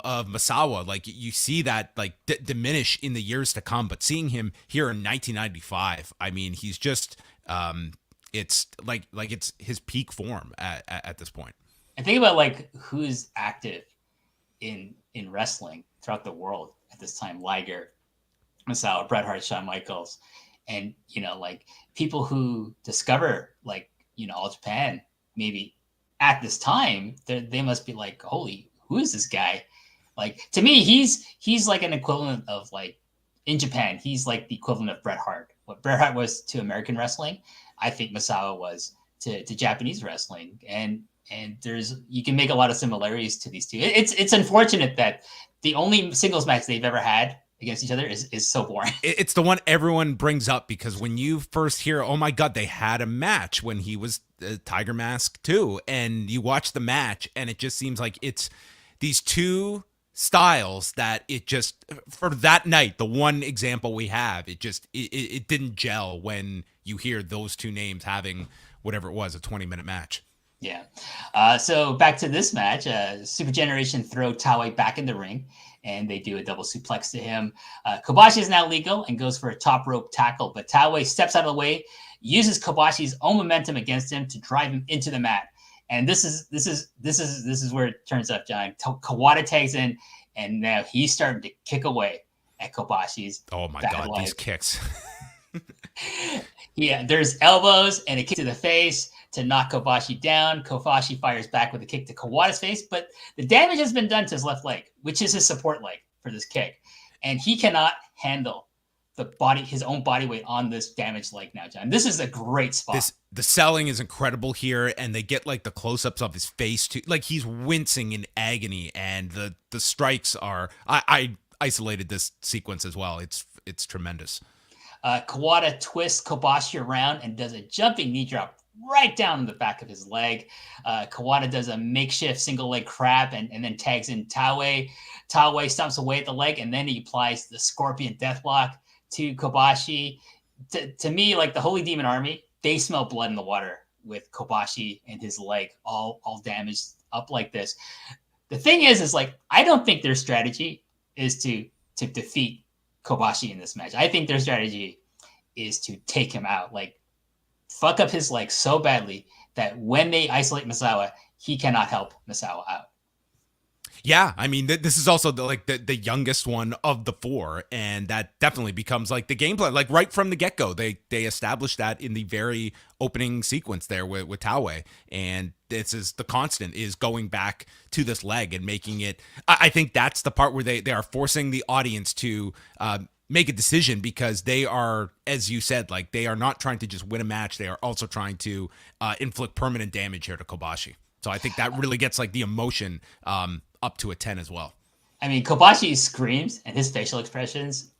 Speaker 2: of Misawa, like you see that like diminish in the years to come. But seeing him here in 1995, I mean, he's just it's like it's his peak form at this point.
Speaker 1: And think about like who's active in wrestling throughout the world at this time: Liger, Misawa, Bret Hart, Shawn Michaels, and like people who discover like All Japan maybe at this time, they must be like, holy, who is this guy? Like, to me, he's like an equivalent of, like, in Japan, he's like the equivalent of Bret Hart. What Bret Hart was to American wrestling, I think Misawa was to Japanese wrestling. And you can make a lot of similarities to these two. It's unfortunate that the only singles match they've ever had against each other is so boring.
Speaker 2: It's the one everyone brings up because when you first hear, oh my God, they had a match when he was Tiger Mask too, and you watch the match and it just seems like it's these two styles that it just, for that night, the one example we have, it didn't gel when you hear those two names having whatever it was, a 20-minute match.
Speaker 1: Yeah. So back to this match, Super Generation throw Taue back in the ring, and they do a double suplex to him. Kobashi is now legal and goes for a top rope tackle, but Taue steps out of the way, uses Kobashi's own momentum against him to drive him into the mat. And this is where it turns up, John. Kawada tags in, and now he's starting to kick away at Kobashi's.
Speaker 2: Oh my God, these kicks.
Speaker 1: Yeah, there's elbows and a kick to the face to knock Kobashi down. Kobashi fires back with a kick to Kawada's face, but the damage has been done to his left leg, which is his support leg for this kick. and he cannot handle his own body weight on this damaged leg now, John. This is a great spot.
Speaker 2: The selling is incredible here, and they get like the close-ups of his face too. Like he's wincing in agony, and the strikes are. I isolated this sequence as well. It's tremendous.
Speaker 1: Kawada twists Kobashi around and does a jumping knee drop right down the back of his leg. Kawada does a makeshift single leg crab and then tags in Taue. Taue stomps away at the leg, and then he applies the scorpion deathlock to Kobashi. To me, like the Holy Demon Army, they smell blood in the water with Kobashi and his leg all damaged up like this. The thing is like, I don't think their strategy is to defeat Kobashi in this match. I think their strategy is to take him out, like fuck up his leg so badly that when they isolate Misawa, he cannot help Misawa out.
Speaker 2: Yeah, I mean, this is also the youngest one of the four, and that definitely becomes like the gameplay. Like right from the get-go, they established that in the very opening sequence there with Taue, and this is the constant is going back to this leg and making it. I think that's the part where they are forcing the audience to make a decision, because they are, as you said, like they are not trying to just win a match. They are also trying to inflict permanent damage here to Kobashi. So I think that really gets like the emotion up to a 10 as well.
Speaker 1: I mean, Kobashi's screams and his facial expressions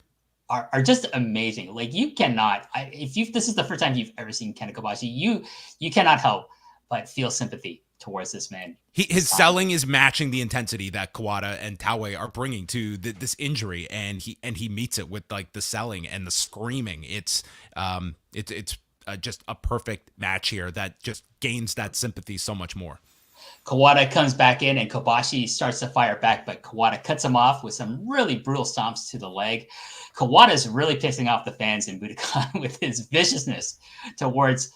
Speaker 1: are just amazing. Like you cannot, this is the first time you've ever seen Kenta Kobashi, you cannot help but feel sympathy towards this man.
Speaker 2: His selling is matching the intensity that Kawada and Taue are bringing to this injury, and he meets it with like the selling and the screaming. It's just a perfect match here that just gains that sympathy so much more.
Speaker 1: Kawada comes back in and Kobashi starts to fire back, but Kawada cuts him off with some really brutal stomps to the leg. Kawada is really pissing off the fans in Budokan with his viciousness towards,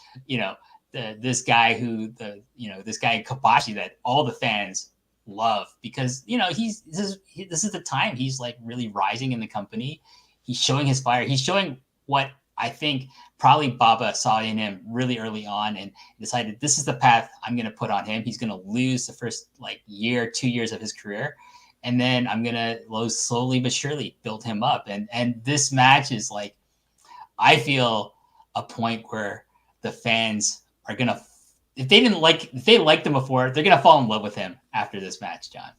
Speaker 1: this guy Kobashi that all the fans love, because, this is the time he's like really rising in the company. He's showing his fire. He's showing what I think probably Baba saw in him really early on and decided this is the path I'm going to put on him. He's going to lose the first 2 years of his career. And then I'm going to slowly but surely build him up. And this match is like, I feel a point where the fans are going to, if they liked him before, they're going to fall in love with him after this match, John.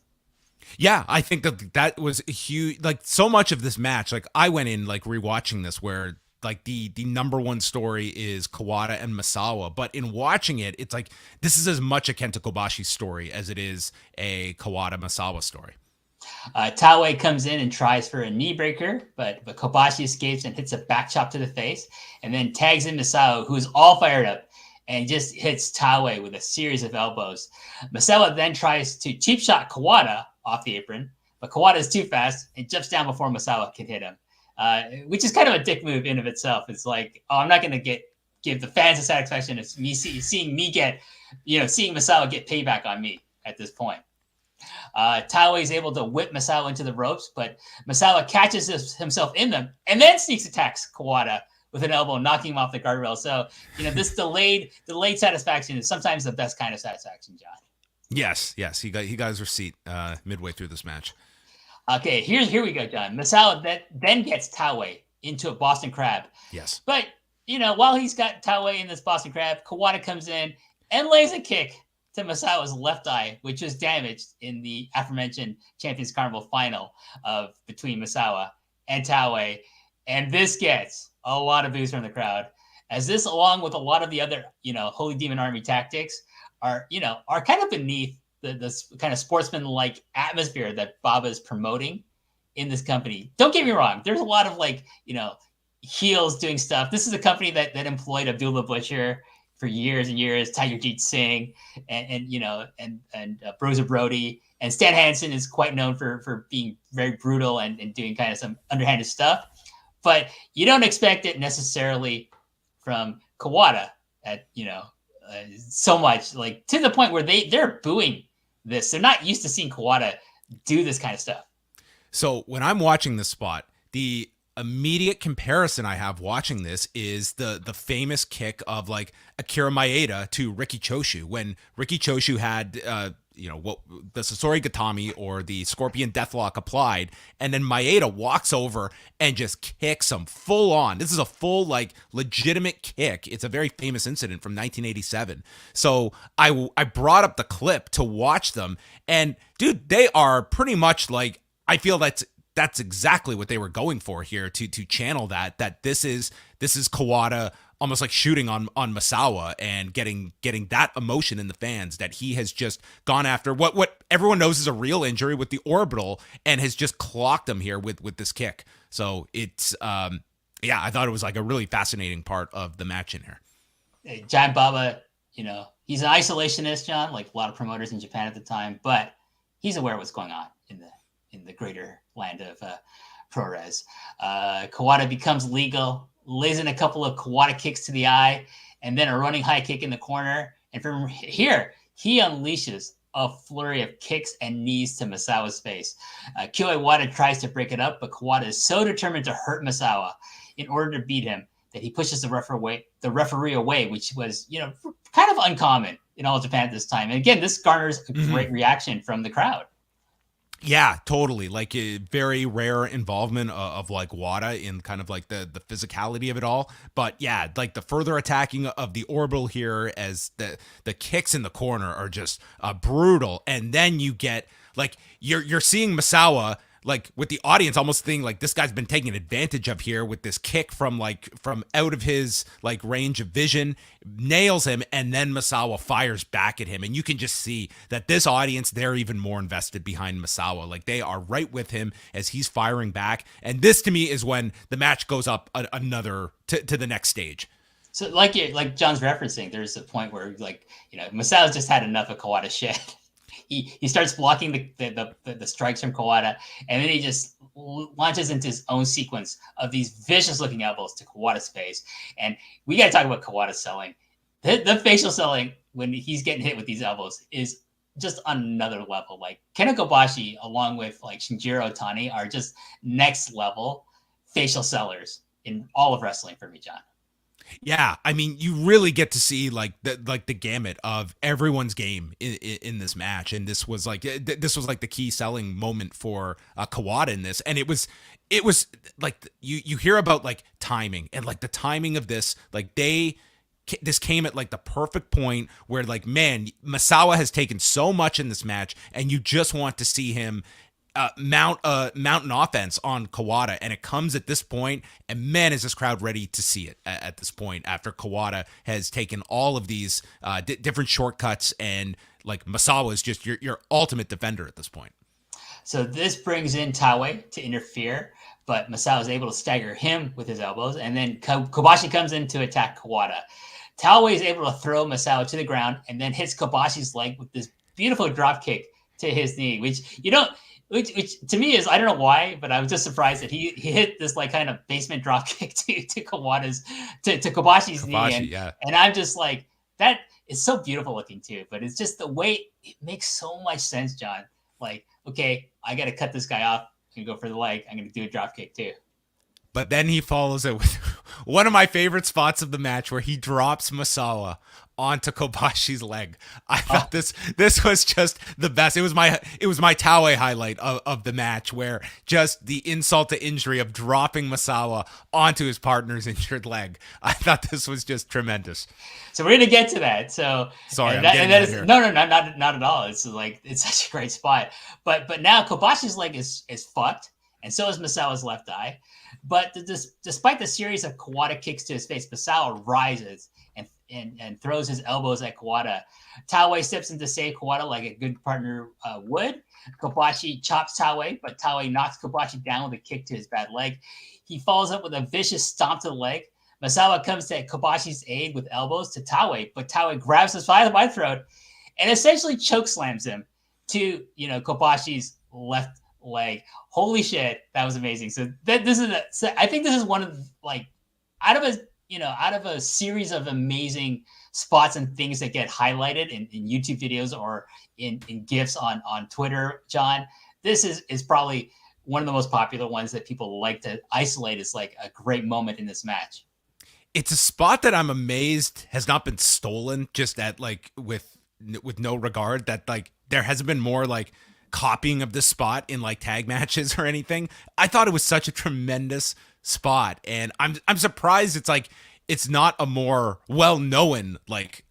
Speaker 2: Yeah, I think that was a huge, so much of this match, I went in rewatching this where the number one story is Kawada and Misawa, but in watching it, it's like this is as much a Kenta Kobashi story as it is a Kawada Misawa story.
Speaker 1: Taue comes in and tries for a knee breaker, but Kobashi escapes and hits a back chop to the face, and then tags in Misawa, who's all fired up, and just hits Taue with a series of elbows. Misawa then tries to cheap shot Kawada off the apron, but Kawada is too fast and jumps down before Misawa can hit him. Which is kind of a dick move in of itself. It's like, I'm not going to give the fans the satisfaction of me seeing Misawa get payback on me at this point. Taue is able to whip Misawa into the ropes, but Misawa catches himself in them and then sneaks attacks Kawada with an elbow, knocking him off the guardrail. So, this delayed satisfaction is sometimes the best kind of satisfaction, John.
Speaker 2: Yes, he got his receipt midway through this match.
Speaker 1: Okay, here we go, John. Misawa then gets Taue into a Boston Crab.
Speaker 2: Yes.
Speaker 1: But, while he's got Taue in this Boston Crab, Kawada comes in and lays a kick to Misawa's left eye, which was damaged in the aforementioned Champions Carnival final between Misawa and Taue. And this gets a lot of boos from the crowd, as this, along with a lot of the other, Holy Demon Army tactics, are kind of beneath the kind of sportsman-like atmosphere that Baba is promoting in this company. Don't get me wrong. There's a lot of heels doing stuff. This is a company that employed Abdul the Butcher for years and years, Tiger Jeet Singh and Broza Brody, and Stan Hansen is quite known for being very brutal and doing kind of some underhanded stuff. But you don't expect it necessarily from Kawada at, so much, to the point where they're booing this. They're not used to seeing Kawada do this kind of stuff.
Speaker 2: So when I'm watching this spot, the immediate comparison I have watching this is the famous kick of Akira Maeda to Riki Choshu, when Riki Choshu had what the Sasori Gatami or the Scorpion Deathlock applied, and then Maeda walks over and just kicks him full on. This is a full like legitimate kick. It's a very famous incident from 1987. So I brought up the clip to watch them, and dude, they are pretty much like, I feel that's exactly what they were going for here, to channel that this is Kawada almost like shooting on Misawa and getting that emotion in the fans, that he has just gone after what everyone knows is a real injury with the orbital and has just clocked him here with this kick. So it's yeah, I thought it was like a really fascinating part of the match in here.
Speaker 1: Hey, Giant Baba, he's an isolationist, John, like a lot of promoters in Japan at the time, but he's aware of what's going on in the greater land of ProRes. Kawada becomes legal, lays in a couple of Kawada kicks to the eye, and then a running high kick in the corner. And from here, he unleashes a flurry of kicks and knees to Misawa's face. Kyo Iwata tries to break it up, but Kawada is so determined to hurt Misawa in order to beat him that he pushes the referee away, which was, kind of uncommon in All Japan at this time. And again, this garners a great reaction from the crowd.
Speaker 2: Yeah, totally. Like a very rare involvement of like Wada in kind of like the physicality of it all. But yeah, like the further attacking of the orbital here, as the kicks in the corner are just brutal. And then you get like, you're seeing Misawa like with the audience almost thinking like this guy's been taken advantage of here with this kick from out of his like range of vision, nails him, and then Misawa fires back at him. And you can just see that this audience, they're even more invested behind Misawa. Like they are right with him as he's firing back. And this to me is when the match goes up another to the next stage.
Speaker 1: So like John's referencing, there's a point where Misawa's just had enough of Kawada shit. He starts blocking the strikes from Kawada, and then he just launches into his own sequence of these vicious-looking elbows to Kawada's face. And we got to talk about Kawada's selling. The facial selling when he's getting hit with these elbows is just on another level. Like Kenta Kobashi, along with like Shinjiro Otani, are just next level facial sellers in all of wrestling for me, John.
Speaker 2: Yeah, I mean, you really get to see like the gamut of everyone's game in this match, and this was like the key selling moment for Kawada in this, and it was like you hear about like timing and like the timing of this, like this came at like the perfect point where like, man, Misawa has taken so much in this match, and you just want to see him mount an offense on Kawada, and it comes at this point, and man, is this crowd ready to see it at this point after Kawada has taken all of these different shortcuts, and like Misawa is just your ultimate defender at this point.
Speaker 1: So this brings in Taue to interfere, but Misawa is able to stagger him with his elbows, and then Kobashi comes in to attack Kawada. Taue is able to throw Misawa to the ground and then hits Kobashi's leg with this beautiful drop kick to his knee, which to me is, I don't know why, but I was just surprised that he hit this like kind of basement drop kick to Kawada's to Kobashi's knee, and I'm just like, that is so beautiful looking too. But it's just the way it makes so much sense, John. Like, okay, I got to cut this guy off. I'm gonna go for the leg. I'm gonna do a drop kick too.
Speaker 2: But then he follows it with one of my favorite spots of the match, where he drops Misawa onto Kobashi's leg. I thought this was just the best. It was my Taue highlight of the match, where just the insult to injury of dropping Misawa onto his partner's injured leg. I thought this was just tremendous.
Speaker 1: So we're gonna get to that. So
Speaker 2: sorry,
Speaker 1: not at all. It's like, it's such a great spot. But now Kobashi's leg is fucked, and so is Misawa's left eye. But despite the series of Kawada kicks to his face, Misawa rises and throws his elbows at Kawada. Taue steps in to save Kawada like a good partner would. Kobashi chops Taue, but Taue knocks Kobashi down with a kick to his bad leg. He follows up with a vicious stomp to the leg. Misawa comes to Kobashi's aid with elbows to Taue, but Taue grabs his by the throat and essentially choke slams him to Kobashi's left leg. Holy shit, that was amazing. So I think this is one of like, out of a series of amazing spots and things that get highlighted in YouTube videos or in GIFs on Twitter, John, this is probably one of the most popular ones that people like to isolate as like a great moment in this match.
Speaker 2: It's a spot that I'm amazed has not been stolen, just at like with no regard, that like there hasn't been more like copying of this spot in like tag matches or anything. I thought it was such a tremendous spot, and I'm surprised it's not a more well-known like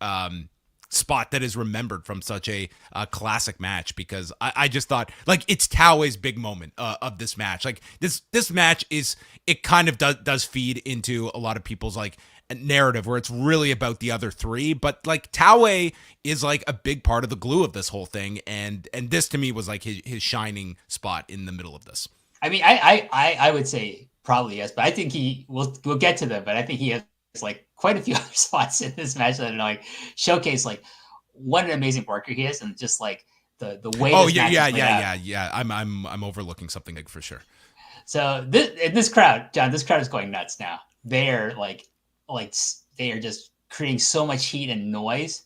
Speaker 2: spot that is remembered from such a classic match, because I just thought like it's Taue's big moment of this match. Like this match is, it kind of does feed into a lot of people's like narrative where it's really about the other three, but like Taue is like a big part of the glue of this whole thing, and this to me was like his shining spot in the middle of this.
Speaker 1: I mean, I would say probably yes, but I think we'll get to them, but I think he has like quite a few other spots in this match that like showcase like what an amazing worker he is, and just like the way.
Speaker 2: Oh yeah. I'm overlooking something like for sure.
Speaker 1: So this crowd, John, this crowd is going nuts now. They are like they are just creating so much heat and noise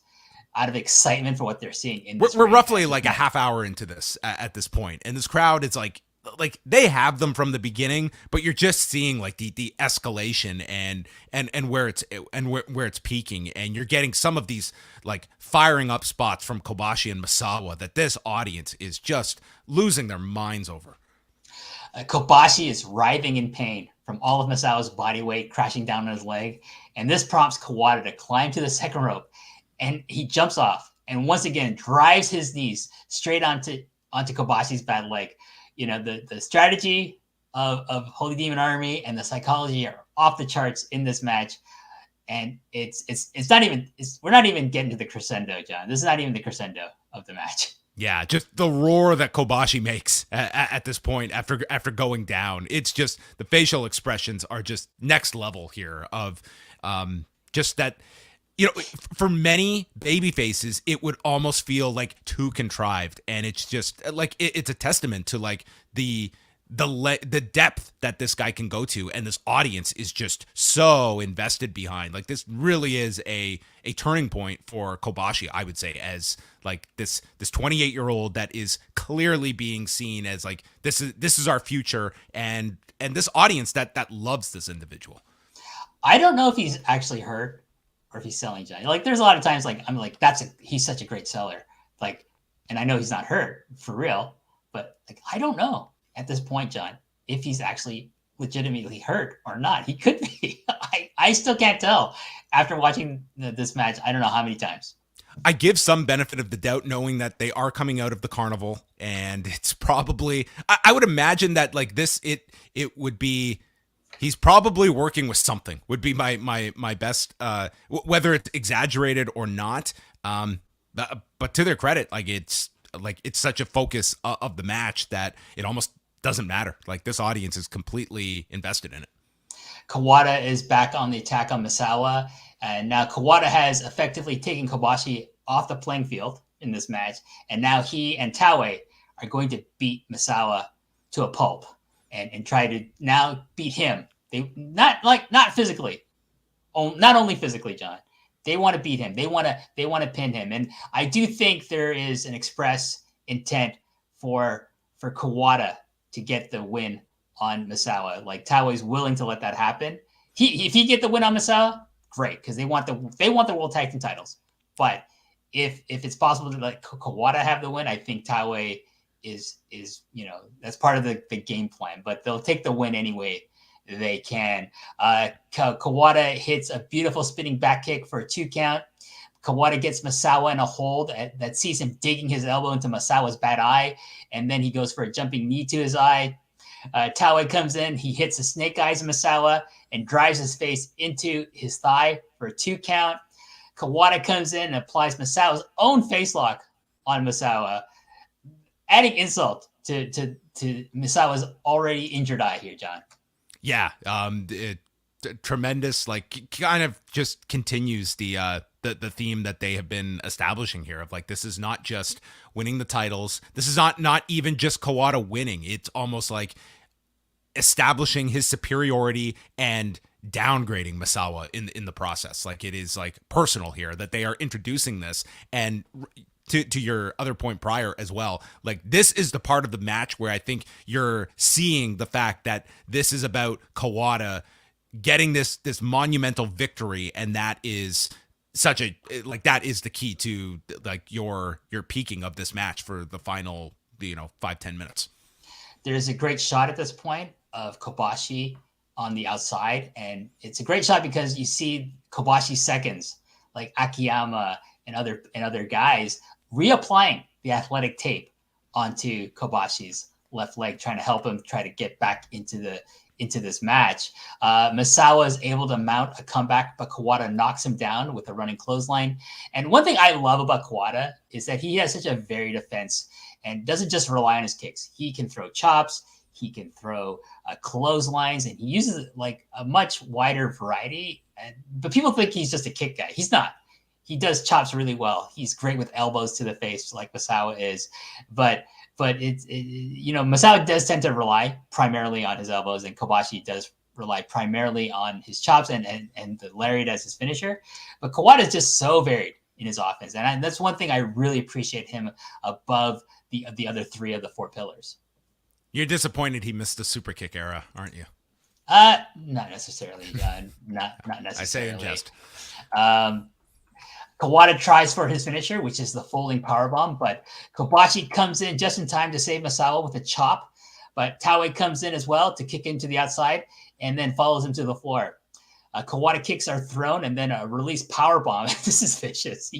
Speaker 1: out of excitement for what they're seeing in this.
Speaker 2: We're roughly like a half hour into this at this point, and this crowd is like they have them from the beginning, but you're just seeing like the escalation and where it's peaking, and you're getting some of these like firing up spots from Kobashi and Misawa that this audience is just losing their minds over.
Speaker 1: Kobashi is writhing in pain from all of Misawa's body weight crashing down on his leg, and this prompts Kawada to climb to the second rope, and he jumps off and once again drives his knees straight onto Kobashi's bad leg. You know, the strategy of Holy Demon Army and the psychology are off the charts in this match. And we're not even getting to the crescendo, John. This is not even the crescendo of the match.
Speaker 2: Yeah, just the roar that Kobashi makes at this point after going down. It's just the facial expressions are just next level here of just that. You know, for many baby faces, it would almost feel like too contrived, and it's just like it's a testament to like the depth that this guy can go to, and this audience is just so invested behind. Like this really is a turning point for Kobashi, I would say, as like this 28-year-old that is clearly being seen as like this is our future, and this audience that loves this individual.
Speaker 1: I don't know if he's actually hurt or if he's selling, John. Like there's a lot of times like I'm like he's such a great seller. Like, and I know he's not hurt for real, but like I don't know at this point, John, if he's actually legitimately hurt or not. He could be. I still can't tell after watching this match. I don't know how many times.
Speaker 2: I give some benefit of the doubt knowing that they are coming out of the carnival, and it's probably I would imagine that like this it would be. He's probably working with something would be my best, whether it's exaggerated or not. But to their credit, like it's such a focus of the match that it almost doesn't matter. Like this audience is completely invested in it.
Speaker 1: Kawada is back on the attack on Misawa, and now Kawada has effectively taken Kobashi off the playing field in this match, and now he and Taue are going to beat Misawa to a pulp. And try to now beat him. They not physically, not only physically, John. They want to beat him. They want to pin him. And I do think there is an express intent for Kawada to get the win on Misawa. Like Taue is willing to let that happen. If he get the win on Misawa, great, because they want the World Tag Team titles. But if it's possible to let Kawada have the win, I think Taue is that's part of the game plan, but they'll take the win anyway they can. Kawada hits a beautiful spinning back kick for a 2 count. Kawada gets Misawa in a hold that sees him digging his elbow into Misawa's bad eye, and then he goes for a jumping knee to his eye. Taue comes in, he hits the snake eyes of Misawa and drives his face into his thigh for a 2 count. Kawada comes in and applies Misawa's own face lock on Misawa, adding insult to Misawa's already injured eye here, John.
Speaker 2: Yeah, tremendous. Like, kind of just continues the theme that they have been establishing here of like, this is not just winning the titles. This is not even just Kawada winning. It's almost like establishing his superiority and downgrading Misawa in the process. Like, it is like personal here that they are introducing this. And to your other point prior as well, like this is the part of the match where I think you're seeing the fact that this is about Kawada getting this monumental victory, and that is such a like that is the key to like your peaking of this match for the final 5-10 minutes.
Speaker 1: There's a great shot at this point of Kobashi on the outside, and it's a great shot because you see Kobashi seconds like Akiyama and other guys reapplying the athletic tape onto Kobashi's left leg, trying to help him try to get back into this match. Misawa is able to mount a comeback, but Kawada knocks him down with a running clothesline. And one thing I love about Kawada is that he has such a varied defense and doesn't just rely on his kicks. He can throw chops, he can throw clotheslines, and he uses like a much wider variety. But people think he's just a kick guy. He's not. He does chops really well. He's great with elbows to the face, like Misawa is. But Misawa does tend to rely primarily on his elbows, and Kobashi does rely primarily on his chops and the lariat as his finisher. But Kawada is just so varied in his offense, and that's one thing I really appreciate him above the other three of the four pillars.
Speaker 2: You're disappointed he missed the super kick era, aren't you?
Speaker 1: Not necessarily. Not necessarily.
Speaker 2: I say in jest.
Speaker 1: Kawada tries for his finisher, which is the folding powerbomb, but Kobashi comes in just in time to save Misawa with a chop. But Taue comes in as well to kick him to the outside and then follows him to the floor. Kawada kicks are thrown and then a release powerbomb. This is vicious.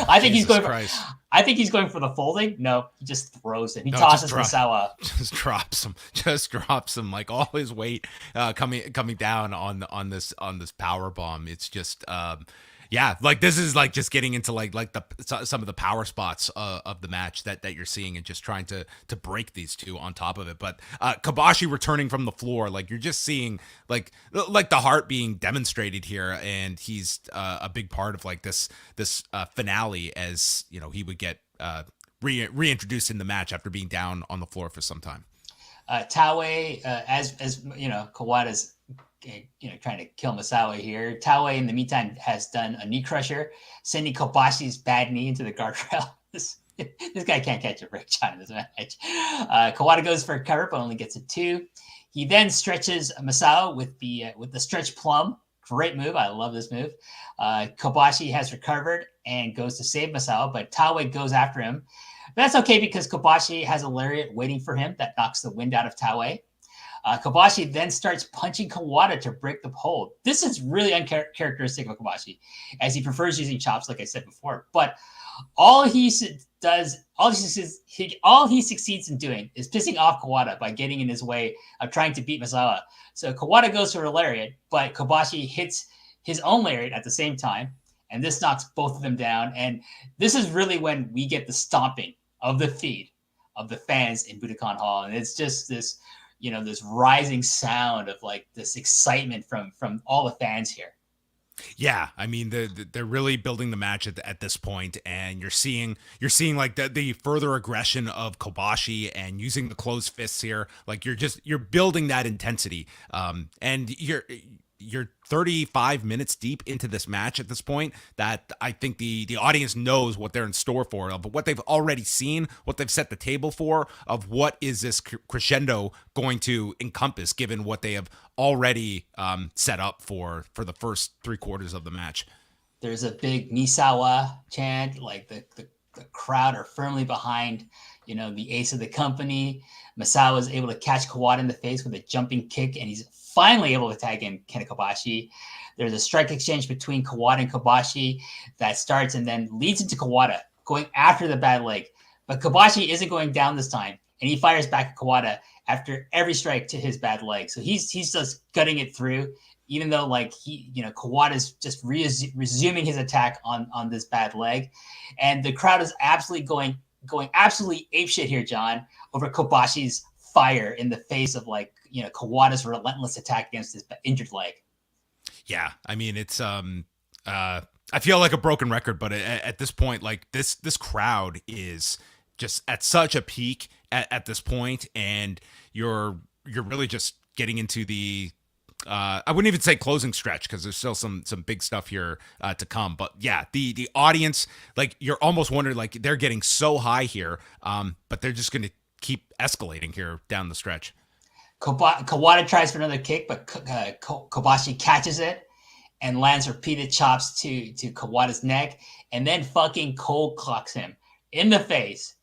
Speaker 1: I think he's going for the folding. No, he just throws it. He tosses Misawa.
Speaker 2: Just drops him like all his weight coming down on this powerbomb. It's just yeah, like this is like just getting into like some of the power spots of the match that you're seeing and just trying to break these two on top of it. But Kobashi returning from the floor, like you're just seeing like the heart being demonstrated here, and he's a big part of like this finale, as he would get reintroduced in the match after being down on the floor for some time.
Speaker 1: Taue, as Kawada's trying to kill Misawa here. Taue, in the meantime, has done a knee crusher, sending Kobashi's bad knee into the guardrail. This guy can't catch a break shot in this match. Kawada goes for a cover, but only gets a 2. He then stretches Misawa with the stretch plum. Great move. I love this move. Kobashi has recovered and goes to save Misawa, but Taue goes after him. But that's okay because Kobashi has a lariat waiting for him that knocks the wind out of Taue. Kobashi then starts punching Kawada to break the hold. This is really uncharacteristic of Kobashi, as he prefers using chops, like I said before. But all he succeeds in doing is pissing off Kawada by getting in his way of trying to beat Misawa. So Kawada goes for a lariat, but Kobashi hits his own lariat at the same time, and this knocks both of them down. And this is really when we get the stomping of the feet of the fans in Budokan Hall, and it's just this rising sound of like this excitement from all the fans here.
Speaker 2: Yeah, I mean they're really building the match at this point, and you're seeing like the further aggression of Kobashi and using the closed fists here. Like you're building that intensity, and you're 35 minutes deep into this match at this point, that I think the audience knows what they're in store for, of what they've already seen, what they've set the table for, of what is this crescendo going to encompass, given what they have already set up for the first 3/4 of the match.
Speaker 1: There's a big Misawa chant, like the crowd are firmly behind, the ace of the company. Misawa is able to catch Kawada in the face with a jumping kick, and he's finally able to tag in Ken Kobashi. There's a strike exchange between Kawada and Kobashi that starts and then leads into Kawada going after the bad leg. But Kobashi isn't going down this time, and he fires back at Kawada after every strike to his bad leg. So he's just gutting it through, even though like Kawada's just resuming his attack on this bad leg. And the crowd is absolutely going absolutely apeshit here, John, over Kobashi's fire in the face of Kawada's relentless attack against his injured leg.
Speaker 2: Yeah, I mean it's I feel like a broken record, but at this point, like this crowd is just at such a peak at this point, and you're really just getting into the I wouldn't even say closing stretch, because there's still some big stuff here to come. But yeah, the audience, like you're almost wondering, like they're getting so high here, but they're just going to keep escalating here down the stretch.
Speaker 1: Kawada tries for another kick, but Kobashi catches it and lands repeated chops to Kawada's neck, and then fucking cold clocks him in the face.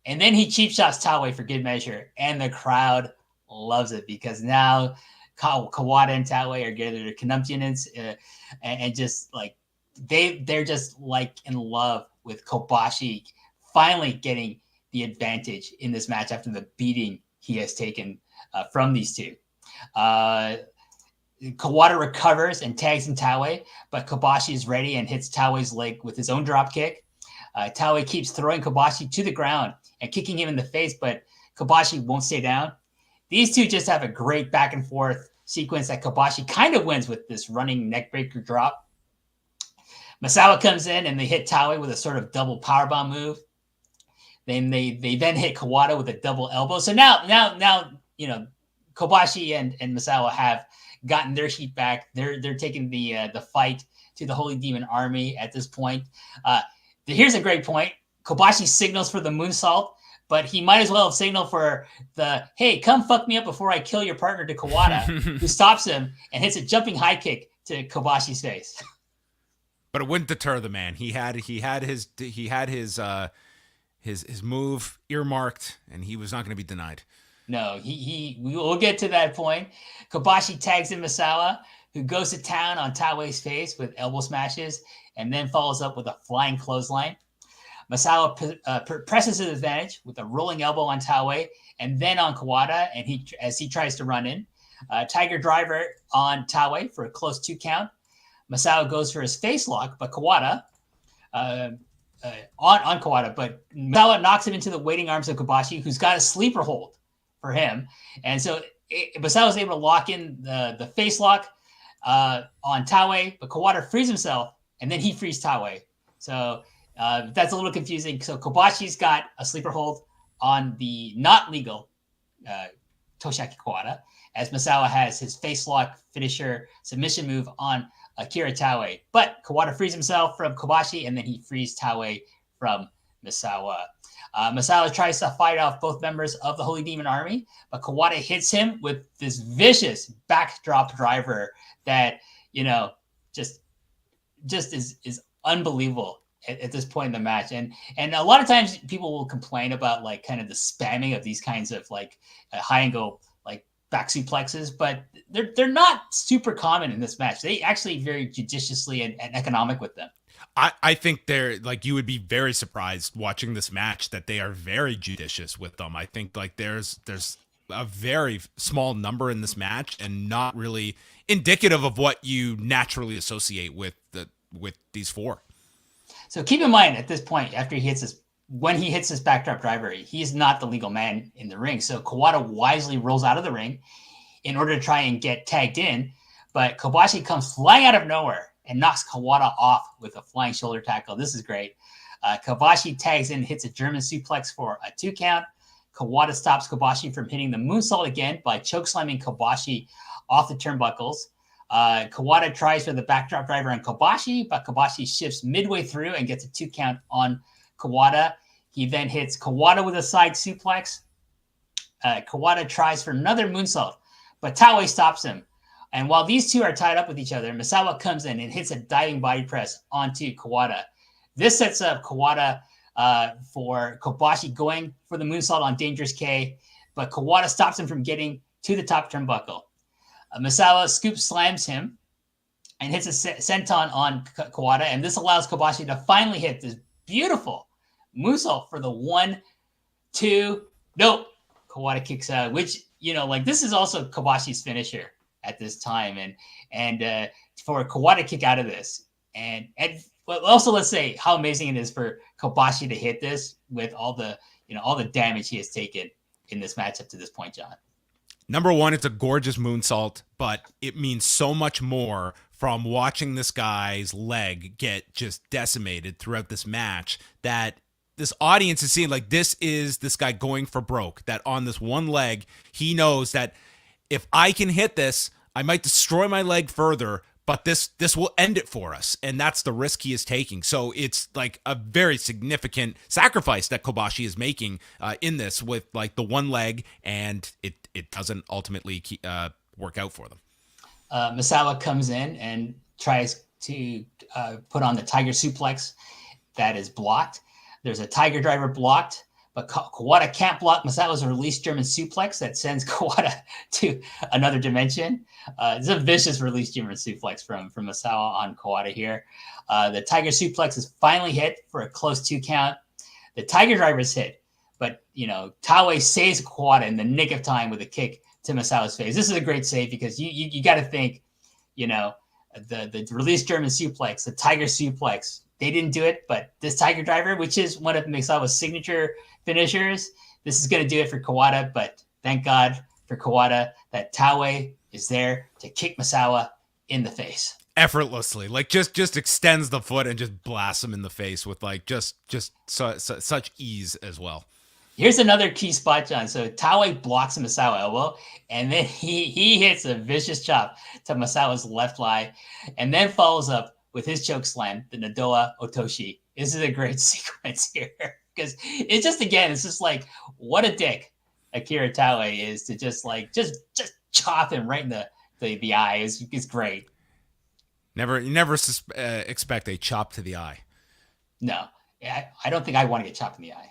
Speaker 1: And then he cheap shots Taue for good measure, and the crowd loves it because now Kawada and Taue are getting their connubians, and just like they're just like in love with Kobashi finally getting the advantage in this match after the beating he has taken from these two. Kawada recovers and tags in Taue, but Kobashi is ready and hits Taue's leg with his own drop kick. Taue keeps throwing Kobashi to the ground and kicking him in the face, but Kobashi won't stay down. These two just have a great back and forth sequence that Kobashi kind of wins with this running neckbreaker drop. Misawa comes in and they hit Taue with a sort of double powerbomb move. Then they then hit Kawada with a double elbow. So now Kobashi and Misawa have gotten their heat back. They're taking the fight to the Holy Demon Army at this point. Here's a great point. Kobashi signals for the moonsault, but he might as well have signaled for the, hey, come fuck me up before I kill your partner to Kawada, who stops him and hits a jumping high kick to Kobashi's face.
Speaker 2: But it wouldn't deter the man. He had his move earmarked, and he was not going to be denied.
Speaker 1: No, we will get to that point. Kobashi tags in Misawa, who goes to town on Taue's face with elbow smashes, and then follows up with a flying clothesline. Misawa presses his advantage with a rolling elbow on Taue, and then on Kawada, and as he tries to run in. Tiger Driver on Taue for a close 2 count. Misawa goes for his face lock, but Kawada on Kawada, but Misawa knocks him into the waiting arms of Kobashi, who's got a sleeper hold for him. And so Misawa was able to lock in the face lock on Taue, but Kawada frees himself, and then he frees Taue. So that's a little confusing. So Kobashi's got a sleeper hold on the not legal Toshiaki Kawada, as Misawa has his face lock finisher submission move on Akira Taue. But Kawada frees himself from Kobashi, and then he frees Taue from Misawa. Misawa tries to fight off both members of the Holy Demon Army, but Kawada hits him with this vicious backdrop driver that, just is unbelievable at this point in the match. And a lot of times people will complain about like kind of the spamming of these kinds of like high angle like back suplexes, but they're not super common in this match. They actually very judiciously and economic with them.
Speaker 2: I think they're like, you would be very surprised watching this match that they are very judicious with them. I think like there's a very small number in this match and not really indicative of what you naturally associate with these four.
Speaker 1: So keep in mind at this point, after when he hits this backdrop driver, he's not the legal man in the ring. So Kawada wisely rolls out of the ring in order to try and get tagged in, but Kobashi comes flying out of nowhere and knocks Kawada off with a flying shoulder tackle. This is great. Kobashi tags in, hits a German suplex for a 2 count. Kawada stops Kobashi from hitting the moonsault again by chokeslamming Kobashi off the turnbuckles. Kawada tries for the backdrop driver on Kobashi, but Kobashi shifts midway through and gets a 2 count on Kawada. He then hits Kawada with a side suplex. Kawada tries for another moonsault, but Taue stops him. And while these two are tied up with each other, Misawa comes in and hits a diving body press onto Kawada. This sets up Kawada for Kobashi going for the moonsault on Dangerous K, but Kawada stops him from getting to the top turnbuckle. Misawa scoop slams him and hits a senton on Kawada, and this allows Kobashi to finally hit this beautiful moonsault for the 1, 2. Nope. Kawada kicks out, which, this is also Kobashi's finisher at this time, and for a Kawada kick out of this, and also let's say how amazing it is for Kobashi to hit this with all the damage he has taken in this match up to this point, John.
Speaker 2: Number one, it's a gorgeous moonsault, but it means so much more from watching this guy's leg get just decimated throughout this match that this audience is seeing like this is this guy going for broke, that on this one leg, he knows that if I can hit this, I might destroy my leg further, but this will end it for us. And that's the risk he is taking. So it's like a very significant sacrifice that Kobashi is making in this with like the one leg, and it doesn't ultimately work out for them.
Speaker 1: Misawa comes in and tries to put on the tiger suplex that is blocked. There's a tiger driver blocked, but Kawada can't block Misawa's release German suplex that sends Kawada to another dimension. It's a vicious release German suplex from Misawa on Kawada here. The tiger suplex is finally hit for a close 2 count. The tiger driver is hit, but Taue saves Kawada in the nick of time with a kick to Misawa's face. This is a great save because you got to think, the release German suplex, the tiger suplex, they didn't do it, but this tiger driver, which is one of Misawa's signature finishers, this is going to do it for Kawada. But thank God for Kawada that Taue is there to kick Misawa in the face
Speaker 2: effortlessly, like just extends the foot and just blasts him in the face with like just such ease as well.
Speaker 1: Here's another key spot, John. So Taue blocks a Misawa elbow, and then he hits a vicious chop to Misawa's left eye, and then follows up with his choke slam, the Nodoa Otoshi. This is a great sequence here because it's just like what a dick Akira Taue is to just chop him right in the eye. Is great.
Speaker 2: Never expect a chop to the eye.
Speaker 1: No, I don't think I want to get chopped in the eye.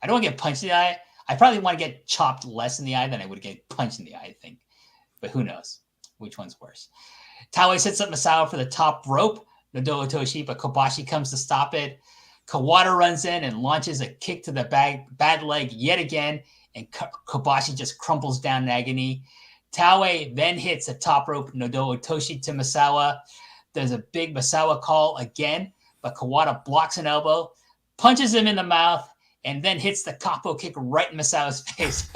Speaker 1: I don't want to get punched in the eye. I probably want to get chopped less in the eye than I would get punched in the eye, I think. But who knows which one's worse. Taue sets up Misawa for the top rope, Nodoa Otoshi, but Kobashi comes to stop it. Kawada runs in and launches a kick to the bad leg yet again, and Kobashi just crumples down in agony. Taue then hits a top rope Nodoa Otoshi to Misawa. There's a big Misawa call again, but Kawada blocks an elbow, punches him in the mouth, and then hits the capo kick right in Misawa's face.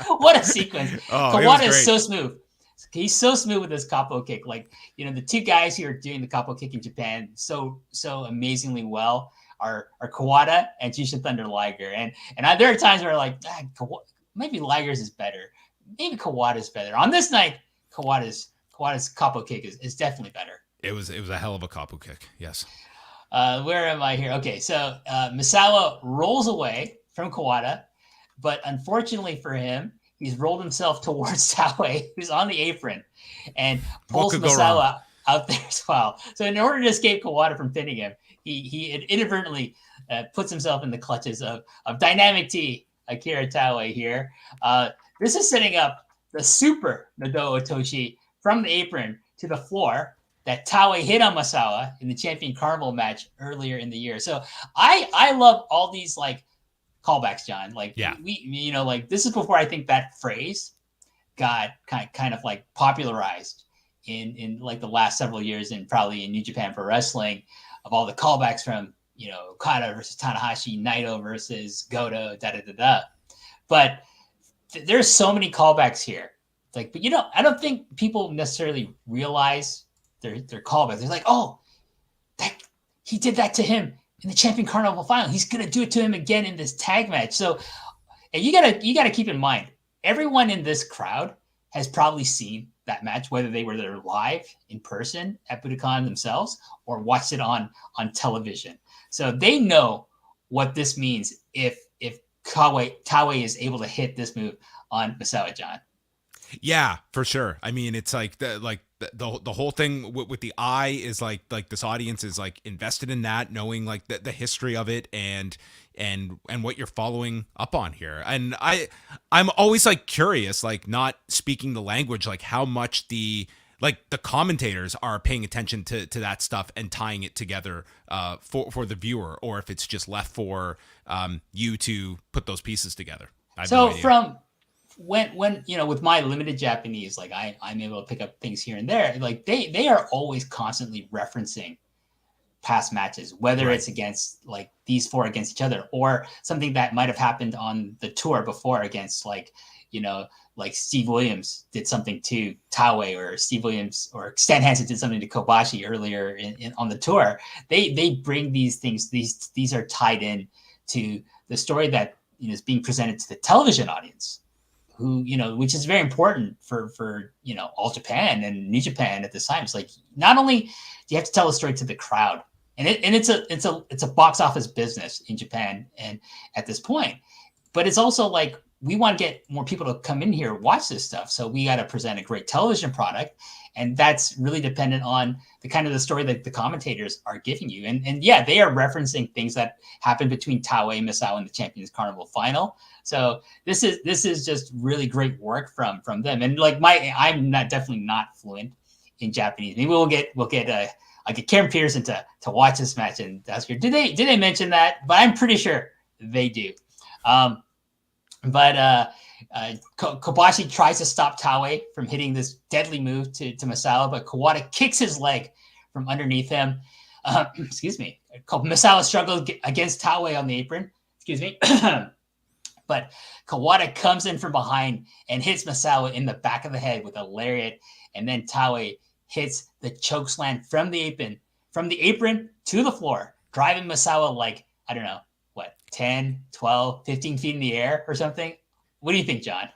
Speaker 1: What a sequence. Kawada is so smooth. He's so smooth with his capo kick. Like, the two guys who are doing the capo kick in Japan so amazingly well are Kawada and Jushin Thunder Liger. And there are times where maybe Liger's is better. Maybe Kawada's better. On this night, Kawada's capo kick is definitely better.
Speaker 2: It was a hell of a capo kick. Yes.
Speaker 1: Where am I here? Okay, so Misawa rolls away from Kawada, but unfortunately for him, he's rolled himself towards Taue, who's on the apron, and pulls Misawa out there as well. So in order to escape Kawada from pinning him, he inadvertently puts himself in the clutches of Dynamic T, Akira Taue here. This is setting up the super Nodoa Otoshi from the apron to the floor that Taue hit on Misawa in the Champion Carnival match earlier in the year. So I love all these callbacks, John. This is before I think that phrase got kind of popularized in the last several years, and probably in New Japan Pro Wrestling, of all the callbacks from Okada versus Tanahashi, Naito versus Goto, But there's so many callbacks here. But I don't think people necessarily realize their callbacks. They're like, oh, he did that to him in the Champion Carnival final. He's gonna do it to him again in this tag match. So, and you gotta keep in mind, everyone in this crowd has probably seen that match, whether they were there live in person at Budokan themselves or watched it on television. So they know what this means if Taue is able to hit this move on Misawa, John.
Speaker 2: Yeah, for sure. I mean, it's the whole thing with the eye is like this audience is invested in that, knowing the history of it and what you're following up on here. And I'm always curious, not speaking the language, how much the commentators are paying attention to that stuff and tying it together for the viewer, or if it's just left for you to put those pieces together.
Speaker 1: So from when with my limited Japanese, I'm able to pick up things here and there. They are always constantly referencing past matches, whether it's against these four against each other, or something that might have happened on the tour before against Steve Williams did something to Taue, or Steve Williams or Stan Hansen did something to Kobashi earlier on the tour. They bring these things. These are tied in to the story that is being presented to the television audience, who which is very important for All Japan and New Japan at this time. It's not only do you have to tell a story to the crowd, and it's a box office business in Japan and at this point, but it's also we want to get more people to come in here, watch this stuff. So we got to present a great television product. And that's really dependent on the kind of the story that the commentators are giving you. And yeah, they are referencing things that happened between Taue and Misawa in the Champions Carnival final. So this is just really great work from them. And like I'm definitely not fluent in Japanese. Maybe we'll get I get Karen Pearson to watch this match and ask her, did they mention that? But I'm pretty sure they do. Kobashi tries to stop Taue from hitting this deadly move to Misawa, but Kawada kicks his leg from underneath him. Excuse me. Misawa struggled against Taue on the apron. Excuse me. But Kawada comes in from behind and hits Misawa in the back of the head with a lariat, and then Taue hits the chokeslam from the apron to the floor, driving Misawa like, I don't know, 10, 12, 15 feet in the air or something. What do you think, John?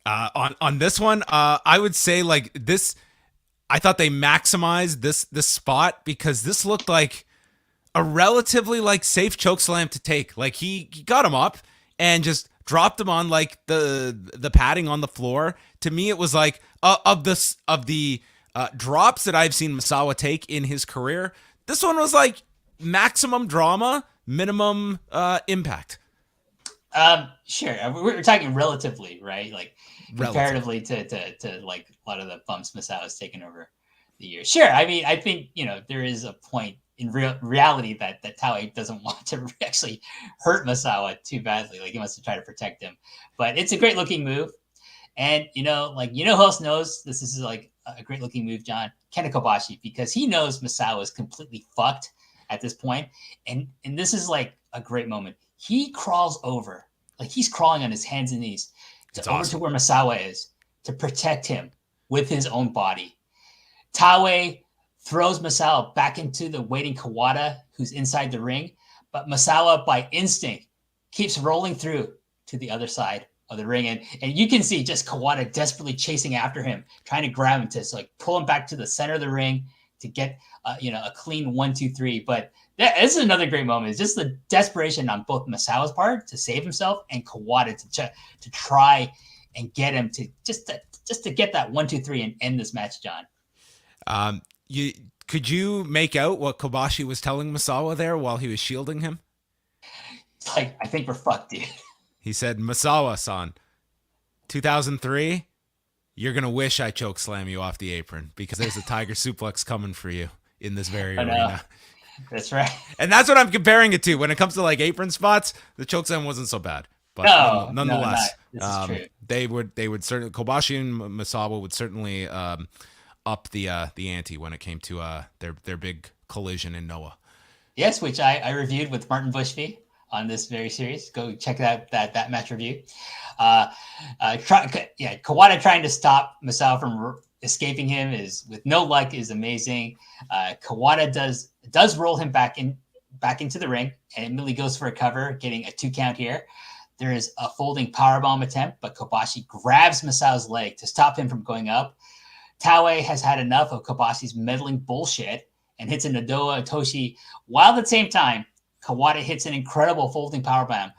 Speaker 2: On this one, I would say like this, I thought they maximized this spot because this looked like a relatively like safe chokeslam to take. Like he got him up and just dropped him on like the padding on the floor. To me, it was like of the drops that I've seen Misawa take in his career, this one was like maximum drama, minimum impact.
Speaker 1: Sure. We're talking relatively, right? Like comparatively to like a lot of the bumps Misawa has taken over the years. Sure. I mean, I think, there is a point in reality that Taue doesn't want to actually hurt Misawa too badly. Like he wants to try to protect him, but it's a great looking move. And, who else knows this is like a great looking move, John? Kenta Kobashi, because he knows Misawa is completely fucked at this point. And this is like a great moment. He crawls over, like he's crawling on his hands and knees over to where Misawa is to protect him with his own body. Taue throws Misawa back into the waiting Kawada, who's inside the ring. But Misawa, by instinct, keeps rolling through to the other side of the ring. And you can see just Kawada desperately chasing after him, trying to grab him to like pull him back to the center of the ring to get a clean 1, 2, 3. But this is another great moment. It's just the desperation on both Misawa's part to save himself and Kawada to try and get him to just to get that 1, 2, 3 and end this match, John.
Speaker 2: Could you make out what Kobashi was telling Misawa there while he was shielding him?
Speaker 1: It's like, I think we're fucked, dude.
Speaker 2: He said, Misawa-san, 2003, you're going to wish I choke slam you off the apron because there's a tiger suplex coming for you in this very arena.
Speaker 1: That's right.
Speaker 2: And that's what I'm comparing it to. When it comes to like apron spots, the choke slam wasn't so bad. But nonetheless,
Speaker 1: this is true.
Speaker 2: they would certainly, Kobashi and Misawa would certainly up the ante when it came to their big collision in Noah.
Speaker 1: Yes, which I reviewed with Martin Bushby on this very series. Go check out that match review. Kawada trying to stop Misawa from escaping him is with no luck is amazing. Kawada does roll him back into the ring and immediately goes for a cover, getting a 2 count here. There is a folding powerbomb attempt, but Kobashi grabs Misawa's leg to stop him from going up. Taue has had enough of Kobashi's meddling bullshit and hits a Nodoa Toshi, while at the same time, Kawada hits an incredible folding powerbomb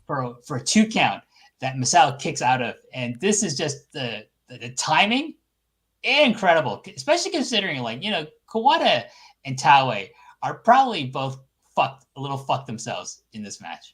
Speaker 1: for a 2 count that Misawa kicks out of. And this is just the timing, incredible, especially considering Kawada and Taue are probably both a little fucked themselves in this match.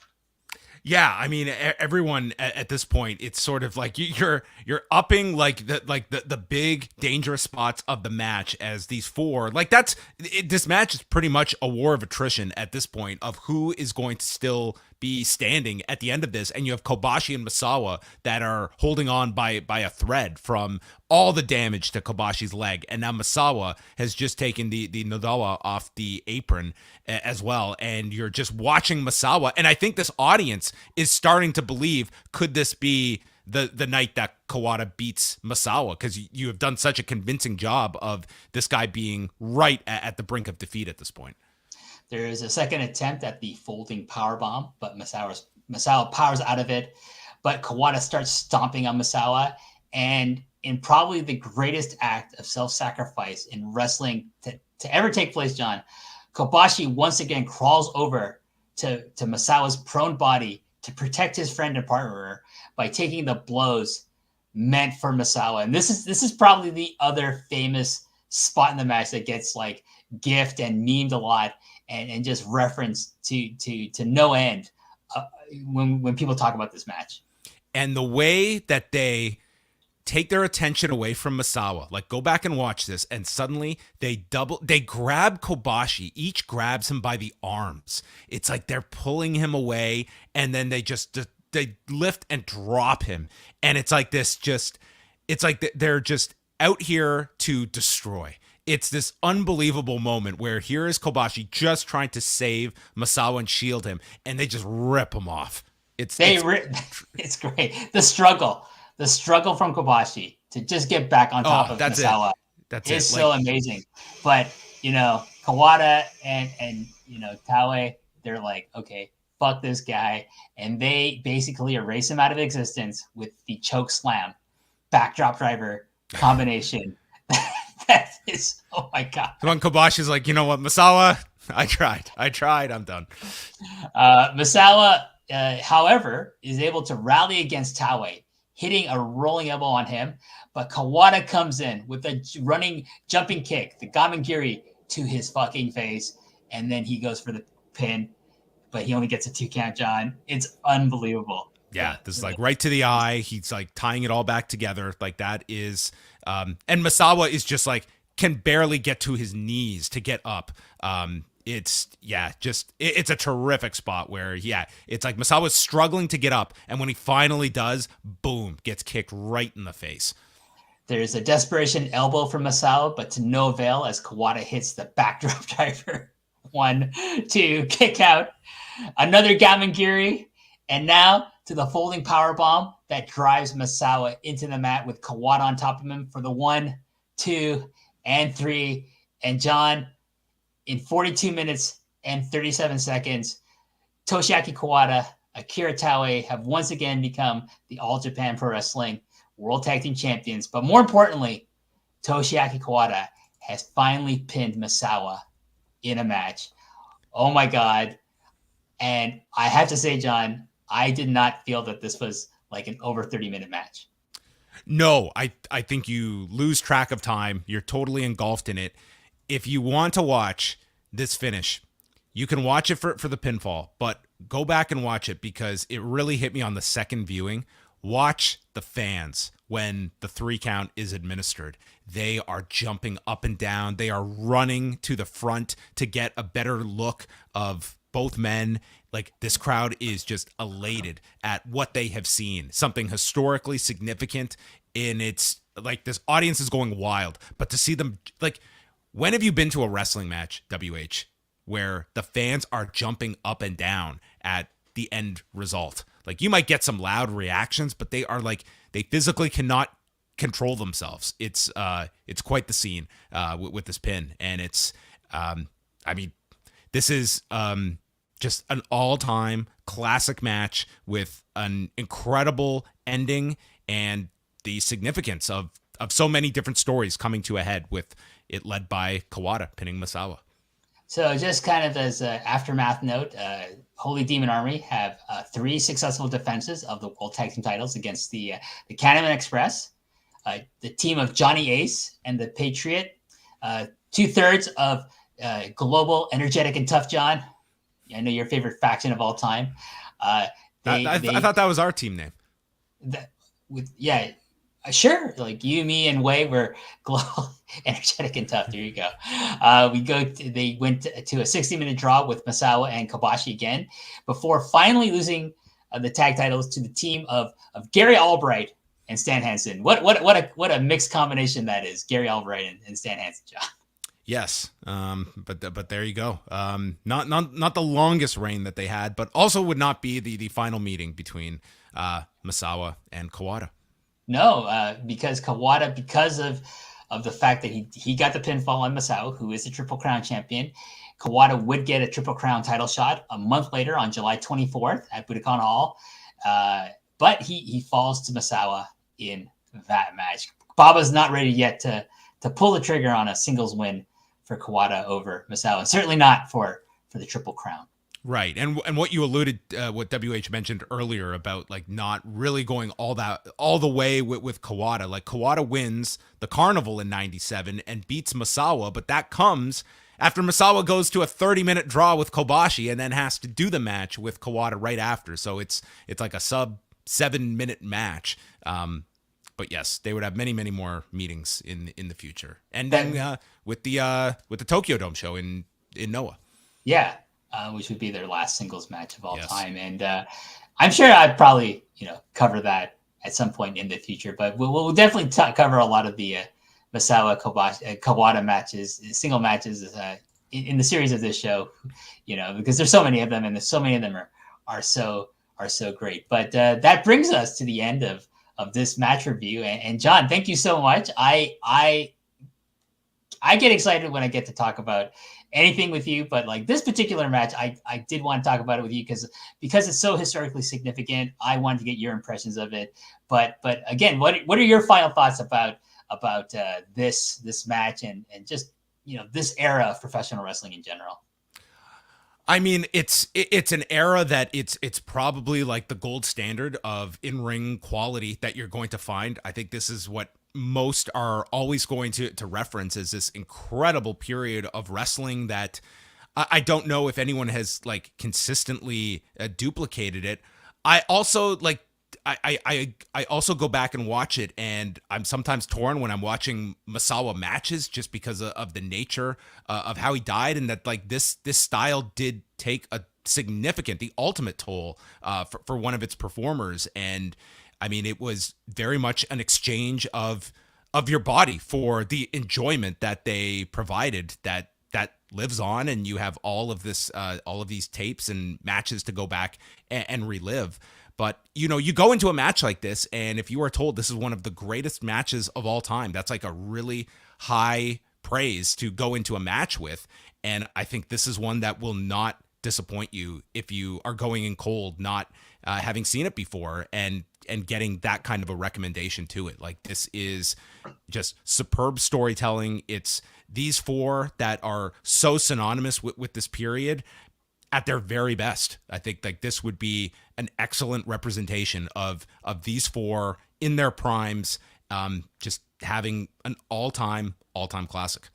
Speaker 2: Yeah, I mean, everyone at this point, it's sort of like you're upping the big dangerous spots of the match as these four. Like this match is pretty much a war of attrition at this point of who is going to still be standing at the end of this. And you have Kobashi and Misawa that are holding on by a thread from all the damage to Kobashi's leg. And now Misawa has just taken the Nodoa off the apron as well. And you're just watching Misawa. And I think this audience is starting to believe, could this be the night that Kawada beats Misawa? Because you have done such a convincing job of this guy being right at the brink of defeat at this point.
Speaker 1: There is a second attempt at the folding powerbomb, but Misawa powers out of it. But Kawada starts stomping on Misawa. And in probably the greatest act of self-sacrifice in wrestling to ever take place, John, Kobashi once again crawls over to Misawa's prone body, to protect his friend and partner by taking the blows meant for Misawa. And this is probably the other famous spot in the match that gets like gift and memed a lot and just referenced to no end when people talk about this match.
Speaker 2: And the way that they take their attention away from Misawa, like go back and watch this, and suddenly they grab Kobashi, each grabs him by the arms. It's like they're pulling him away, and then they lift and drop him. And it's like it's like they're just out here to destroy. It's this unbelievable moment where here is Kobashi just trying to save Misawa and shield him, and they just rip him off.
Speaker 1: It's great. The struggle from Kobashi to just get back on top of Misawa is so amazing. But Kawada and Taue, they're like, okay, fuck this guy, and they basically erase him out of existence with the choke slam, backdrop driver combination. That is, oh my god.
Speaker 2: Come on, Kobashi's like, you know what, Misawa, I tried, I'm done.
Speaker 1: Misawa, however, is able to rally against Taue, hitting a rolling elbow on him, but Kawada comes in with a running jumping kick, the Gamengiri, to his fucking face, and then he goes for the pin, but he only gets a 2 count, John. It's unbelievable.
Speaker 2: Yeah, this is like right to the eye. He's like tying it all back together. Like that is, and Misawa is just like, can barely get to his knees to get up. It's a terrific spot where, it's like Misawa's struggling to get up, and when he finally does, boom, gets kicked right in the face.
Speaker 1: There's a desperation elbow from Misawa, but to no avail as Kawada hits the backdrop driver. 1, 2, kick out. Another Gamengiri, and now to the folding powerbomb that drives Misawa into the mat with Kawada on top of him for the 1, 2, and 3. And John, in 42 minutes and 37 seconds, Toshiaki Kawada, Akira Taue have once again become the All Japan Pro Wrestling World Tag Team Champions. But more importantly, Toshiaki Kawada has finally pinned Misawa in a match. Oh my God. And I have to say, John, I did not feel that this was like an over 30-minute match.
Speaker 2: No, I think you lose track of time. You're totally engulfed in it. If you want to watch this finish, you can watch it for the pinfall, but go back and watch it because it really hit me on the second viewing. Watch the fans when the 3 count is administered. They are jumping up and down. They are running to the front to get a better look of both men. Like, this crowd is just elated at what they have seen. Something historically significant, and it's like this audience is going wild. But to see them, like, when have you been to a wrestling match, WH, where the fans are jumping up and down at the end result? Like, you might get some loud reactions, but they are like, they physically cannot control themselves. It's quite the scene with this pin. And it's, this is just an all-time classic match with an incredible ending and the significance of so many different stories coming to a head with it led by Kawada pinning Misawa.
Speaker 1: So just kind of as an aftermath note, Holy Demon Army have 3 successful defenses of the World Tag Team titles against the Candyman Express, the team of Johnny Ace and the Patriot, 2/3 of Global, Energetic, and Tough John. I know your favorite faction of all time.
Speaker 2: I thought that was our team name.
Speaker 1: Sure. Like you, me, and Wei were Global, Energetic, and Tough. There you go. They went to a 60-minute draw with Misawa and Kobashi again before finally losing the tag titles to the team of Gary Albright and Stan Hansen. What a mixed combination that is, Gary Albright and Stan Hansen, John.
Speaker 2: Yes, but there you go. Not the longest reign that they had, but also would not be the final meeting between Misawa and Kawada.
Speaker 1: No, because Kawada, because of the fact that he got the pinfall on Misawa, who is the Triple Crown champion, Kawada would get a Triple Crown title shot a month later on July 24th at Budokan Hall. But he falls to Misawa in that match. Baba's not ready yet to pull the trigger on a singles win for Kawada over Misawa. Certainly not for the Triple Crown.
Speaker 2: Right. And what you alluded, what WH mentioned earlier about like not really going all the way with Kawada. Like Kawada wins the Carnival in 97 and beats Misawa, but that comes after Misawa goes to a 30-minute draw with Kobashi and then has to do the match with Kawada right after. So it's like a sub 7-minute match. But yes, they would have many more meetings in the future, ending with the Tokyo Dome show in Noah.
Speaker 1: Yeah, which would be their last singles match of all
Speaker 2: Yes.
Speaker 1: time. And I'm sure I'd probably, cover that at some point in the future. But we'll definitely cover a lot of the Misawa Kobashi, Kawada matches, single matches in the series of this show, because there's so many of them, and there's so many of them are so great. But that brings us to the end of this match review. And John, thank you so much. I get excited when I get to talk about anything with you, but like this particular match, I did want to talk about it with you because it's so historically significant. I wanted to get your impressions of it. But again, what are your final thoughts about this match and just this era of professional wrestling in general?
Speaker 2: I mean, it's an era that it's probably like the gold standard of in-ring quality that you're going to find. I think this is what most are always going to reference as this incredible period of wrestling that I don't know if anyone has like consistently duplicated it. I also like I also go back and watch it, and I'm sometimes torn when I'm watching Misawa matches just because of the nature of how he died, and that like this style did take a significant, the ultimate toll for one of its performers. And I mean, it was very much an exchange of your body for the enjoyment that they provided that lives on, and you have all of these tapes and matches to go back and relive. But, you go into a match like this, and if you are told this is one of the greatest matches of all time, that's like a really high praise to go into a match with. And I think this is one that will not disappoint you if you are going in cold, not having seen it before, and getting that kind of a recommendation to it. Like, this is just superb storytelling. It's these four that are so synonymous with this period at their very best. I think like this would be an excellent representation of these four in their primes, just having an all-time classic.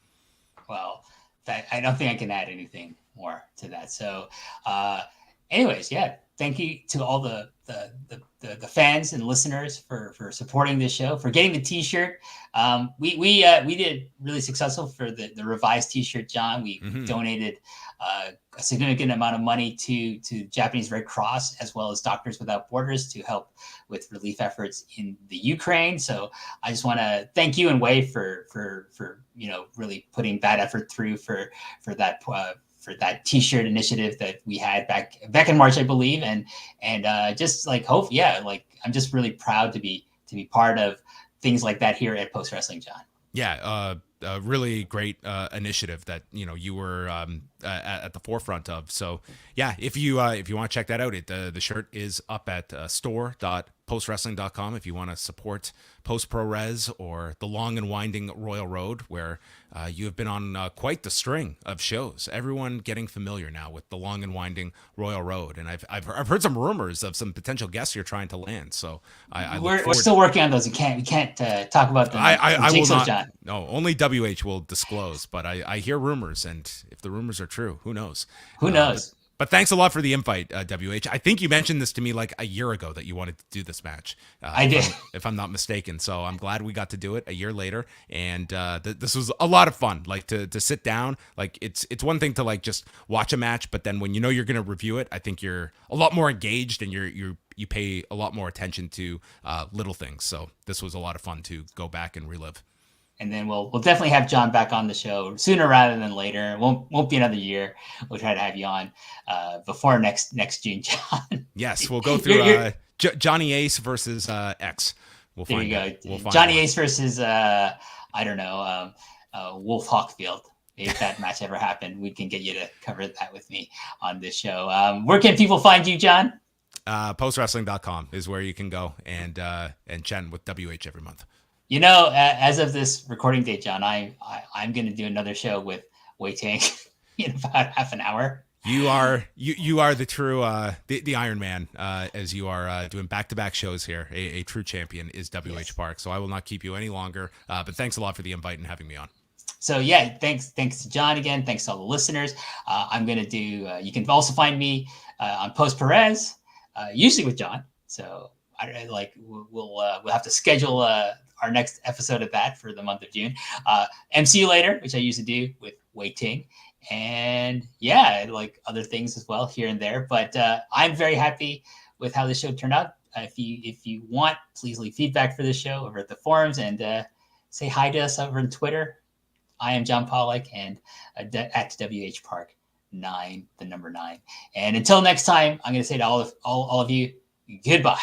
Speaker 1: Well, I don't think I can add anything more to that. So, anyways, yeah, thank you to all the fans and listeners for supporting this show, for getting the T-shirt. We did really successful for the revised T-shirt, John. We donated a significant amount of money to Japanese Red Cross as well as Doctors Without Borders to help with relief efforts in the Ukraine. So I just want to thank you and Wei for really putting that effort through for that. For that T-shirt initiative that we had back in March, I believe, and just like hope, like I'm just really proud to be part of things like that here at Post Wrestling, John.
Speaker 2: Yeah, a really great initiative that you were at the forefront of. So yeah, if you want to check that out, the shirt is up at store.postwrestling.com if you want to support Post Pro Res or the long and winding Royal Road, where you have been on quite the string of shows. Everyone getting familiar now with the long and winding Royal Road, and I've heard some rumors of some potential guests you're trying to land. So
Speaker 1: we're still working on those. We can't talk about them.
Speaker 2: I will not.
Speaker 1: John.
Speaker 2: No, only WH will disclose. But I hear rumors, and if the rumors are true, who knows?
Speaker 1: Who knows?
Speaker 2: But thanks a lot for the invite, WH. I think you mentioned this to me like a year ago that you wanted to do this match.
Speaker 1: I did,
Speaker 2: if I'm not mistaken. So I'm glad we got to do it a year later, and this was a lot of fun. Like to sit down, like it's one thing to like just watch a match, but then when you're going to review it, I think you're a lot more engaged, and you pay a lot more attention to little things. So this was a lot of fun to go back and relive.
Speaker 1: And then we'll definitely have John back on the show sooner rather than later. It won't be another year. We'll try to have you on before next June, John.
Speaker 2: Yes, we'll go through Johnny Ace versus X. We'll
Speaker 1: there
Speaker 2: find
Speaker 1: you
Speaker 2: out.
Speaker 1: go.
Speaker 2: We'll find
Speaker 1: Johnny
Speaker 2: out.
Speaker 1: Ace versus I don't know Wolf Hawkfield. If that match ever happened, we can get you to cover that with me on this show. Where can people find you, John?
Speaker 2: Postwrestling.com is where you can go and chat with WH every month.
Speaker 1: As of this recording date, John, I'm going to do another show with Wei Tang in about half an hour.
Speaker 2: You are the true the Iron Man as you are doing back-to-back shows here. A true champion is WH Park. So I will not keep you any longer. But thanks a lot for the invite and having me on.
Speaker 1: So yeah, thanks to John again. Thanks to all the listeners. I'm gonna do. You can also find me on Post Perez, usually with John. So we'll have to schedule our next episode of that for the month of June. MCU later, which I usually do with Wei Ting, and yeah, like other things as well here and there. But I'm very happy with how the show turned out. If you want, please leave feedback for this show over at the forums and say hi to us over on Twitter. I am John Pollock and at WH Park 9, the number 9. And until next time, I'm going to say to all of you, goodbye.